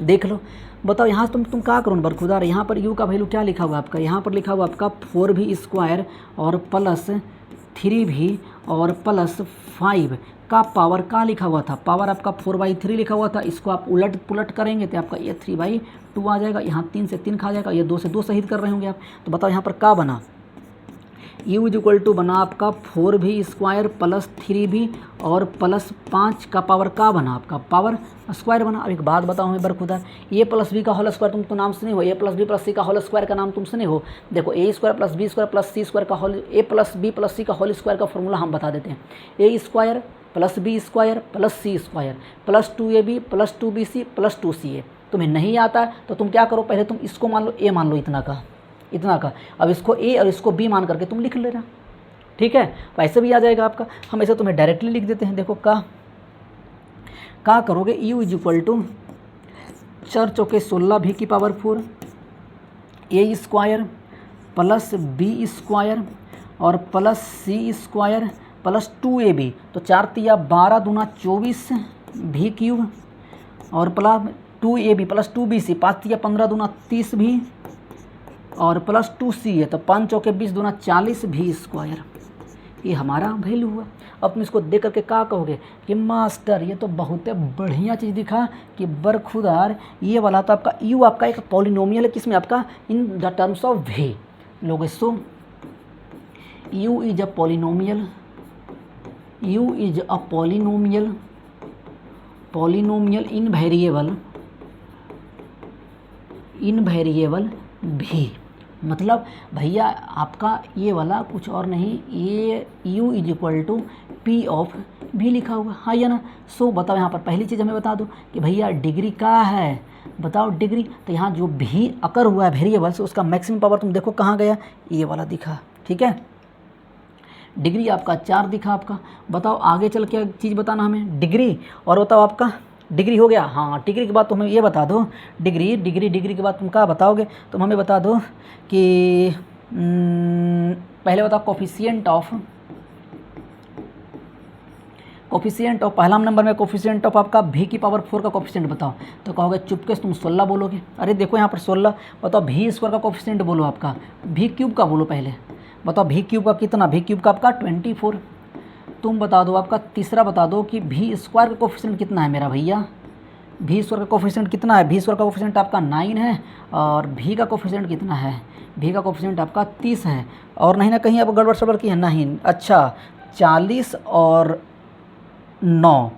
देख लो। बताओ यहाँ से तुम क्या करो बरखुदार, यहाँ पर u का वैल्यू क्या लिखा हुआ है आपका, यहाँ पर लिखा हुआ आपका 4v² और प्लस 3v और प्लस 5 का पावर का लिखा हुआ था, पावर आपका 4/3 लिखा हुआ था। इसको आप उलट पुलट करेंगे तो आपका ये 3/2 आ जाएगा, यहाँ 3 से 3 खा जाएगा, ये 2 से 2 शहीद कर रहे होंगे आप। तो बताओ यहाँ पर क्या बना, u इक्वल टू बना आपका 4v² प्लस 3v और प्लस 5 का पावर का बना, आपका पावर स्क्वायर बना। अब एक बात बताओ हमें बरखुदा, ए प्लस बी का होल स्क्वायर तुम तो नाम सुने हो, ए प्लस बी प्लस सी का होल स्क्वायर का नाम तुम सुने हो। देखो a² plus b² plus c² का होल, ए प्लस बी प्लस सी का होल स्क्वायर का फॉर्मूला हम बता देते हैं, a² plus b² plus c² plus 2ab plus 2bc plus 2ca। तुम्हें नहीं आता है तो तुम क्या करो, पहले तुम इसको मान लो a मान लो इतना का, अब इसको a और इसको b मान करके तुम लिख लेना, ठीक है। तो ऐसे भी आ जाएगा आपका, हम ऐसे तुम्हें डायरेक्टली लिख देते हैं। देखो का करोगे, u इक्वल टू 4 चौके 16 v की पावर 4 a² प्लस b² और प्लस c² प्लस 2ab, तो 4 तिया 12 दूना 24 v³ और प्लस 2ab प्लस 2bc 5 तिया 15 दूना 30 v और प्लस 2ca, तो 5 चौके 20 दूना 40 v²। ये हमारा वैल्यू हुआ। अब तुम इसको देख करके क्या कहोगे कि मास्टर ये तो बहुत बढ़िया चीज़ दिखा कि बरखुदार, ये वाला तो आपका u आपका एक पॉलिनोमियल है, किसमें आपका in the terms of v लोग। सो u is a polynomial, u is a polynomial in variable v। मतलब भैया आपका ये वाला कुछ और नहीं, ये u is equal to p of v लिखा हुआ, हाँ या ना। सो बताओ यहाँ पर पहली चीज़ हमें बता दो कि भैया डिग्री का है, बताओ डिग्री। तो यहाँ जो v अकर हुआ है वेरिएबल से उसका मैक्सिमम पावर तुम देखो कहाँ गया, ये वाला दिखा, ठीक है। डिग्री आपका 4 दिखा आपका। बताओ आगे चल क्या चीज़ बताना हमें, डिग्री। और बताओ आपका डिग्री हो गया, हाँ डिग्री के बाद तुम हमें ये बता दो, डिग्री के बाद तुम क्या बताओगे, तुम हमें बता दो कि पहले बताओ कोफिशिएंट ऑफ पहला नंबर में कोफिशिएंट ऑफ आपका v की पावर 4 का कोफिशिएंट बताओ। तो कहोगे चुपके से तुम 16 बोलोगे। अरे देखो यहाँ पर 16, बताओ v² का कोफिशिएंट बोलो, आपका v³ का बोलो पहले। बताओ v³ का कितना, v³ का आपका 24। तुम बता दो आपका तीसरा बता दो कि v² का कोफिशिएंट कितना है मेरा भैया, v² का कोफिशिएंट कितना है, v² का कोफिशिएंट आपका 9 है और v का कोफिशिएंट कितना है, v का कोफिशिएंट आपका 30 है। और नहीं ना कहीं आप गड़बड़ सड़बड़ की है, नहीं। अच्छा 40 और 9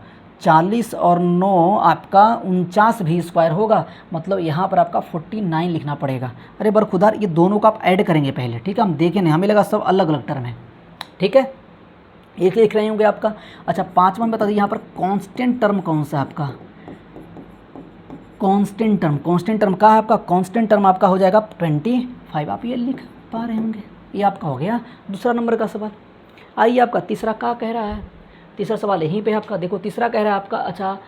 आपका 49 v² होगा, मतलब यहाँ पर आपका 49 लिखना पड़ेगा। अरे बरखुदार ये दोनों का आप ऐड करेंगे पहले, ठीक है, हम देखें नहीं, हमें लगा सब अलग अलग टर्म है, ठीक है, एक लिख रहे होंगे आपका। अच्छा 5वां में बता दीजिए यहाँ पर कांस्टेंट टर्म कौन सा है आपका, कांस्टेंट टर्म का है आपका, कांस्टेंट टर्म आपका हो जाएगा 25। आप ये लिख पा रहे होंगे, ये आपका हो गया दूसरा नंबर का सवाल। आइए आपका तीसरा क्या कह रहा है, तीसरा सवाल यहीं पे आपका, देखो तीसरा कह रहा है आपका, अच्छा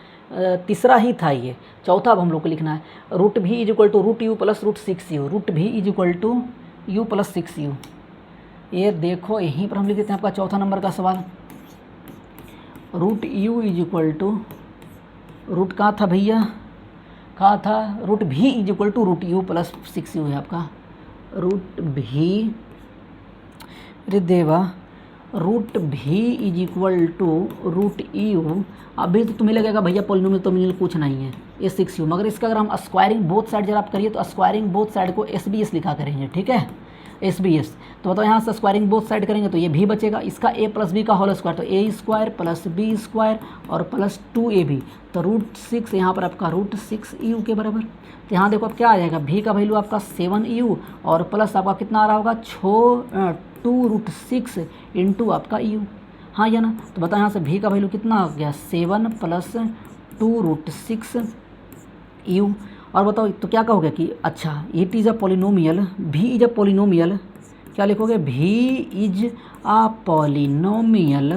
तीसरा ही था ये, चौथा अब हम लोग को लिखना है। Root v is equal to root u plus root 6u, root v is equal to u plus 6u। ये देखो यहीं पर हम लिख देते हैं आपका चौथा नंबर का सवाल। Root u is equal to root का था भैया, का था root v is equal to root u plus 6u है आपका, रूट v रे देवा root v is equal to root u। अभी तो तुम्हें लगेगा भैया पॉलिनोमियल तो मिल कुछ नहीं है, ये 6u, मगर इसका अगर हम स्क्वायरिंग बोथ साइड जब आप करिए तो स्क्वायरिंग बोथ साइड को SBS लिखा करेंगे, ठीक है, SBS। तो बताओ यहाँ से स्क्वायरिंग बोथ साइड करेंगे तो ये भी बचेगा, इसका a प्लस b का होल स्क्वायर, तो a² प्लस b² और प्लस 2ab, तो रूट 6 यहाँ पर आपका रूट 6u के बराबर। तो यहाँ देखो अब क्या आ जाएगा, v का वैल्यू आपका 7u और प्लस आपका कितना आ रहा होगा 2 रूट 6 इंटू आपका u, हाँ या ना। तो बताओ यहाँ से v का वैल्यू कितना आ गया 7 प्लस 2 रूट 6u। और बताओ तो क्या कहोगे कि अच्छा it is a polynomial, v is a polynomial, क्या लिखोगे v is a polynomial,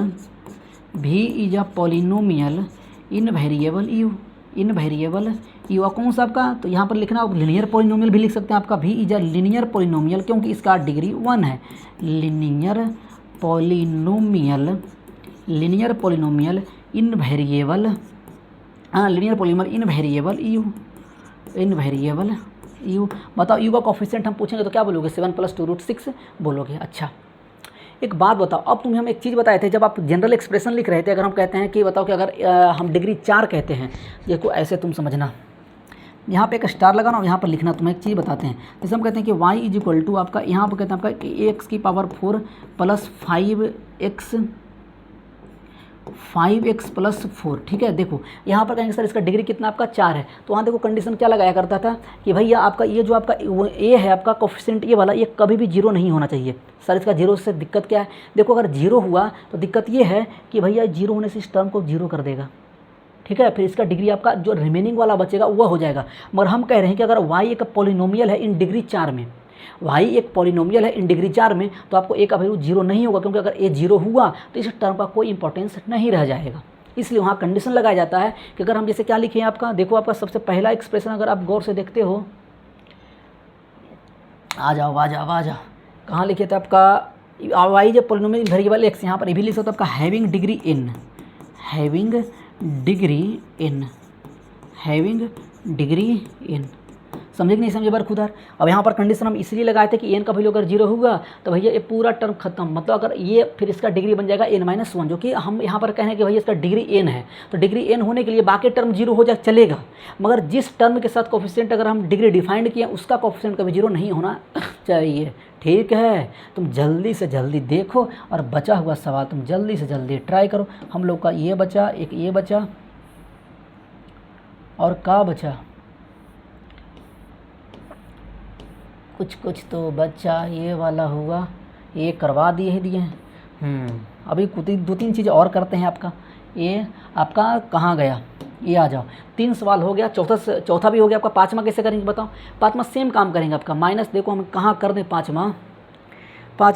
v is a polynomial in variable u, in variable u। और कौन सा आपका, तो यहाँ पर लिखना लीनियर पॉलिनोमियल भी लिख सकते हैं आपका, v is a linear polynomial क्योंकि इसका डिग्री 1 है, linear polynomial in variable, linear polynomial in variable u, in variable you. बताओ यू का कोफिशिएंट हम पूछेंगे तो क्या बोलोगे? 7 + 2√6 बोलोगे। अच्छा एक बात बताओ, अब तुम्हें हम एक चीज़ बताए थे जब आप जनरल एक्सप्रेशन लिख रहे थे, अगर हम कहते हैं कि बताओ कि अगर हम डिग्री 4 कहते हैं, देखो ऐसे तुम समझना, यहाँ पे एक स्टार लगाना और यहाँ पर लिखना। तुम्हें एक चीज़ बताते हैं, जैसे हम कहते हैं कि y = आपका, यहाँ पर कहते हैं आपका कि x⁴ + 5x + 4, ठीक है। देखो यहाँ पर कहेंगे सर इसका डिग्री कितना आपका 4 है, तो वहाँ देखो कंडीशन क्या लगाया करता था कि भैया आपका ये जो आपका ए है आपका कोफिशिएंट ये वाला, ये कभी भी 0 नहीं होना चाहिए। सर इसका 0 से दिक्कत क्या है? देखो अगर 0 हुआ तो दिक्कत ये है कि भैया 0 होने से इस टर्म को 0 कर देगा, ठीक है। फिर इसका डिग्री आपका जो रिमेनिंग वाला बचेगा वह हो जाएगा। मगर हम कह रहे हैं कि अगर y एक पॉलिनोमियल है इन डिग्री 4 में, y एक पॉलिनोमियल है इन डिग्री 4 में, तो आपको ए का वैल्यू 0 नहीं होगा, क्योंकि अगर ए 0 हुआ तो इस टर्म का कोई इंपॉर्टेंस नहीं रह जाएगा। इसलिए वहाँ कंडीशन लगाया जाता है कि अगर हम जैसे क्या लिखे हैं आपका, देखो आपका सबसे पहला एक्सप्रेशन अगर आप गौर से देखते हो, आ जाओ कहाँ लिखे थे आपका y जब पॉलिनोमियल वेरिएबल x, यहाँ पर ये भी लिख सकते हो आपका हैविंग डिग्री इन। समझे कि नहीं समझे बार खुदार? अब यहाँ पर कंडीशन हम इसलिए लगाए थे कि n का वैल्यू अगर 0 होगा तो भैया ये पूरा टर्म खत्म, मतलब अगर ये फिर इसका डिग्री बन जाएगा n-1, जो कि हम यहाँ पर कह रहे हैं कि भैया इसका डिग्री n है, तो डिग्री n होने के लिए बाकी टर्म 0 हो जाए चलेगा, मगर जिस टर्म के साथ कोफिशिएंट अगर हम डिग्री डिफाइंड किए उसका कोफिशिएंट कभी 0 नहीं होना चाहिए, ठीक है। तुम जल्दी से जल्दी देखो और बचा हुआ सवाल तुम जल्दी से जल्दी ट्राई करो। हम लोग का ये बचा, एक ये बचा और का बचा, कुछ तो बच्चा ये वाला हुआ, ये करवा दिए हैं। अभी कुछ 2-3 चीज़ें और करते हैं। आपका ये आपका कहाँ गया, ये आ जाओ। 3 सवाल हो गया, चौथा भी हो गया आपका। 5वां कैसे करेंगे बताओ? 5वां सेम काम करेंगे आपका, माइनस देखो हम कहाँ कर दें, 5वां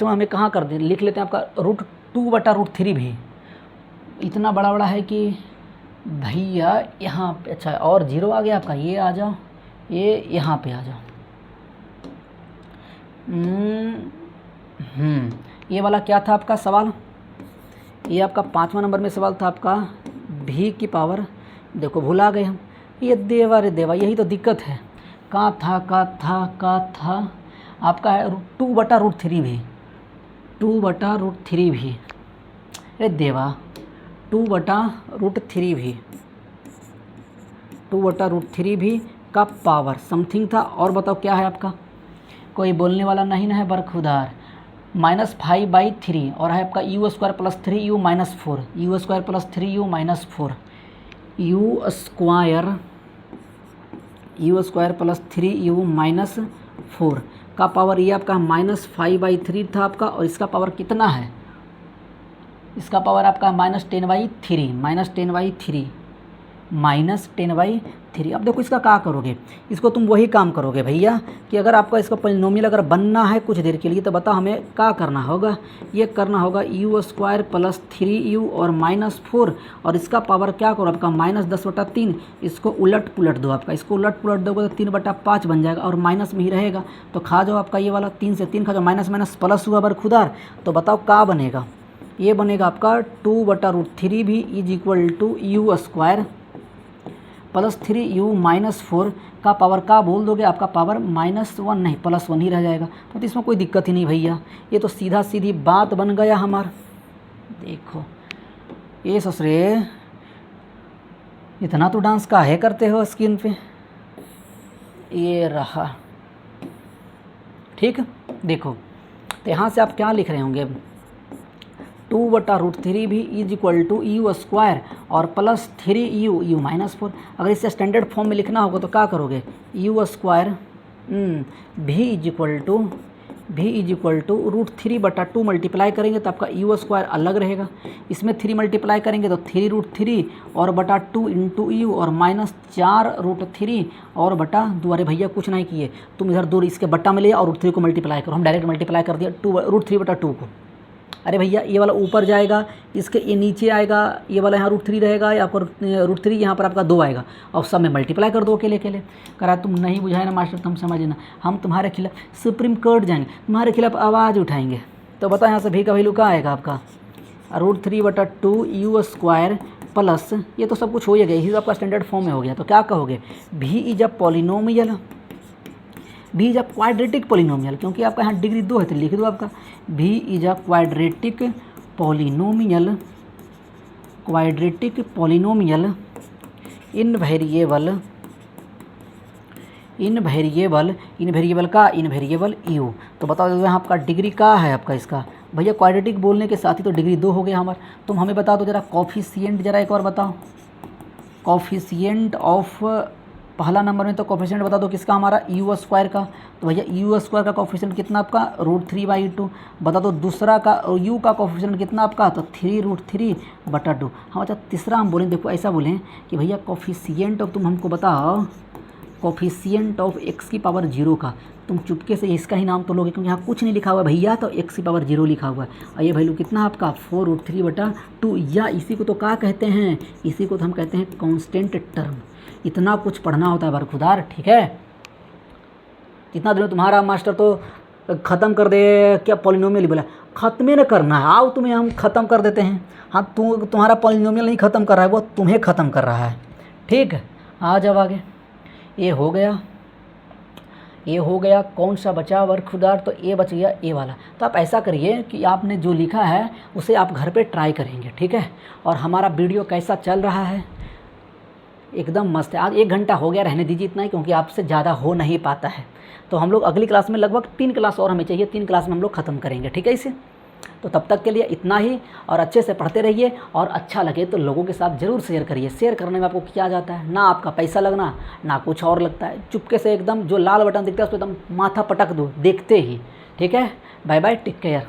हमें कहाँ कर दें, लिख लेते हैं आपका √2/√3 भी इतना बड़ा है कि भैया यहाँ पे, अच्छा और 0 आ गया आपका, ये आ जाओ, ये यहाँ पे आ जाओ। ये वाला क्या था आपका सवाल? ये आपका 5वां नंबर में सवाल था आपका भी की पावर, देखो भुला गए हम, ये देवा रे देवा, यही तो दिक्कत है। का था आपका है 2/√3 भी, 2/√3 भी, अरे देवा 2/√3 भी, 2/√3 भी का पावर समथिंग था। और बताओ क्या है आपका, कोई बोलने वाला नहीं ना है बरखुदार। -5/3 और है आपका u² + 3u - 4, u² + 3u - 4, u² + 3u - 4 का पावर, ये आपका -5/3 था आपका, और इसका पावर कितना है? इसका पावर आपका -10/3। अब देखो इसका क्या करोगे, इसको तुम वही काम करोगे भैया कि अगर आपका इसका पॉलिनोमियल अगर बनना है कुछ देर के लिए, तो बताओ हमें क्या करना होगा? ये करना होगा u² + 3u और -4, और इसका पावर क्या करो आपका -10/3। इसको उलट पुलट दो आपका, इसको उलट पुलट दोगे तो 3/5 बन जाएगा, और माइनस में ही रहेगा, तो खा जाओ आपका ये वाला 3 से 3 खा जाओ, माइनस प्लस हुआ बरखुदार। तो बताओ क्या बनेगा? ये बनेगा आपका 2/√3 भी = u² + 3u - 4 का पावर का बोल दोगे आपका पावर -1 नहीं +1 ही रह जाएगा, तो इसमें कोई दिक्कत ही नहीं भैया, ये तो सीधा सीधी बात बन गया हमारा। देखो ये ससुरे इतना तो डांस काहे करते हो स्क्रीन पे, ये रहा ठीक। देखो तो यहाँ से आप क्या लिख रहे होंगे, 2/√3 भी = u² और +3u u - 4। अगर इसे स्टैंडर्ड फॉर्म में लिखना होगा तो क्या करोगे, u² भी √3/2 मल्टीप्लाई करेंगे तो आपका u² अलग रहेगा, इसमें 3 मल्टीप्लाई करेंगे तो 3√3 और /2 × u और -4√3 और /2। अरे भैया कुछ नहीं किए, तुम इधर 2 इसके बट्टा में ले और √3 को मल्टीप्लाई करो, हम डायरेक्ट मल्टीप्लाई कर दिया √3/2 को। अरे भैया ये वाला ऊपर जाएगा, इसके ये नीचे आएगा, ये वाला यहाँ √3 रहेगा, या पर √3 यहाँ पर आपका 2 आएगा, और सब में मल्टीप्लाई कर दो अकेले करा। तुम नहीं बुझाए ना मास्टर, तुम समझना, हम तुम्हारे खिलाफ सुप्रीम कोर्ट जाएंगे, तुम्हारे खिलाफ आवाज़ उठाएंगे। तो बताओ यहाँ से भी का वैल्यू क्या आएगा आपका, √3/2 u² प्लस ये तो सब कुछ हो ही गया, यही तो आपका स्टैंडर्ड फॉर्म में हो गया। तो क्या कहोगे, v is a polynomial, v is a quadratic polynomial, क्योंकि आपका यहाँ डिग्री 2 है तो लिख दो आपका v is a quadratic polynomial, quadratic polynomial in variable का इनवेरिएबल u। तो बताओ यहाँ आपका डिग्री का है आपका इसका, भैया क्वाड्रेटिक बोलने के साथ ही तो डिग्री 2 हो गया हमारा। तुम हमें बता दो जरा कॉफिशिएंट, जरा एक और बताओ कॉफिशिएंट ऑफ, पहला नंबर में तो कॉफिशिएंट बता दो किसका, हमारा u स्क्वायर का। तो भैया u स्क्वायर का कॉफिशिएंट कितना आपका, √3/2। बता दो दूसरा का u का कॉफिशिएंट कितना आपका, तो 3√3/2। हाँ अच्छा, तीसरा हम बोलें, देखो ऐसा बोलें कि भैया कॉफिशिएंट ऑफ, तुम हमको बताओ कॉफिशिएंट ऑफ x⁻0 का। तुम चुपके से इसका ही नाम तो लोगे, क्योंकि यहाँ कुछ नहीं लिखा हुआ है भैया, तो x⁻0 लिखा हुआ है। और ये वैल्यू कितना आपका 4√3/2, या इसी को तो क्या कहते हैं, इसी को तो हम कहते हैं कांस्टेंट टर्म। इतना कुछ पढ़ना होता है बरखुदार, ठीक है। इतना दिन तुम्हारा मास्टर तो ख़त्म कर दे, क्या पॉलिनोमियल बोला, ख़त्म न करना है, आओ तुम्हें हम ख़त्म कर देते हैं। हाँ तुम्हारा पॉलिनोमियल नहीं ख़त्म कर रहा है, वो तुम्हें ख़त्म कर रहा है, ठीक है। आ जाओ आगे, ये हो गया, कौन सा बचा बरखुदार, तो ये बच गया ए वाला। तो आप ऐसा करिए कि आपने जो लिखा है उसे आप घर पे ट्राई करेंगे, ठीक है। और हमारा वीडियो कैसा चल रहा है, एकदम मस्त है। आज 1 घंटा हो गया, रहने दीजिए इतना ही, क्योंकि आपसे ज़्यादा हो नहीं पाता है। तो हम लोग अगली क्लास में लगभग 3 क्लास और हमें चाहिए, 3 क्लास में हम लोग ख़त्म करेंगे, ठीक है इसे। तो तब तक के लिए इतना ही, और अच्छे से पढ़ते रहिए, और अच्छा लगे तो लोगों के साथ ज़रूर शेयर करिए। शेयर करने में आपको क्या जाता है, ना आपका पैसा लगना, ना कुछ और लगता है। चुपके से एकदम जो लाल बटन दिखता है उस पर एकदम माथा पटक दो देखते ही, ठीक है। Bye bye, take care.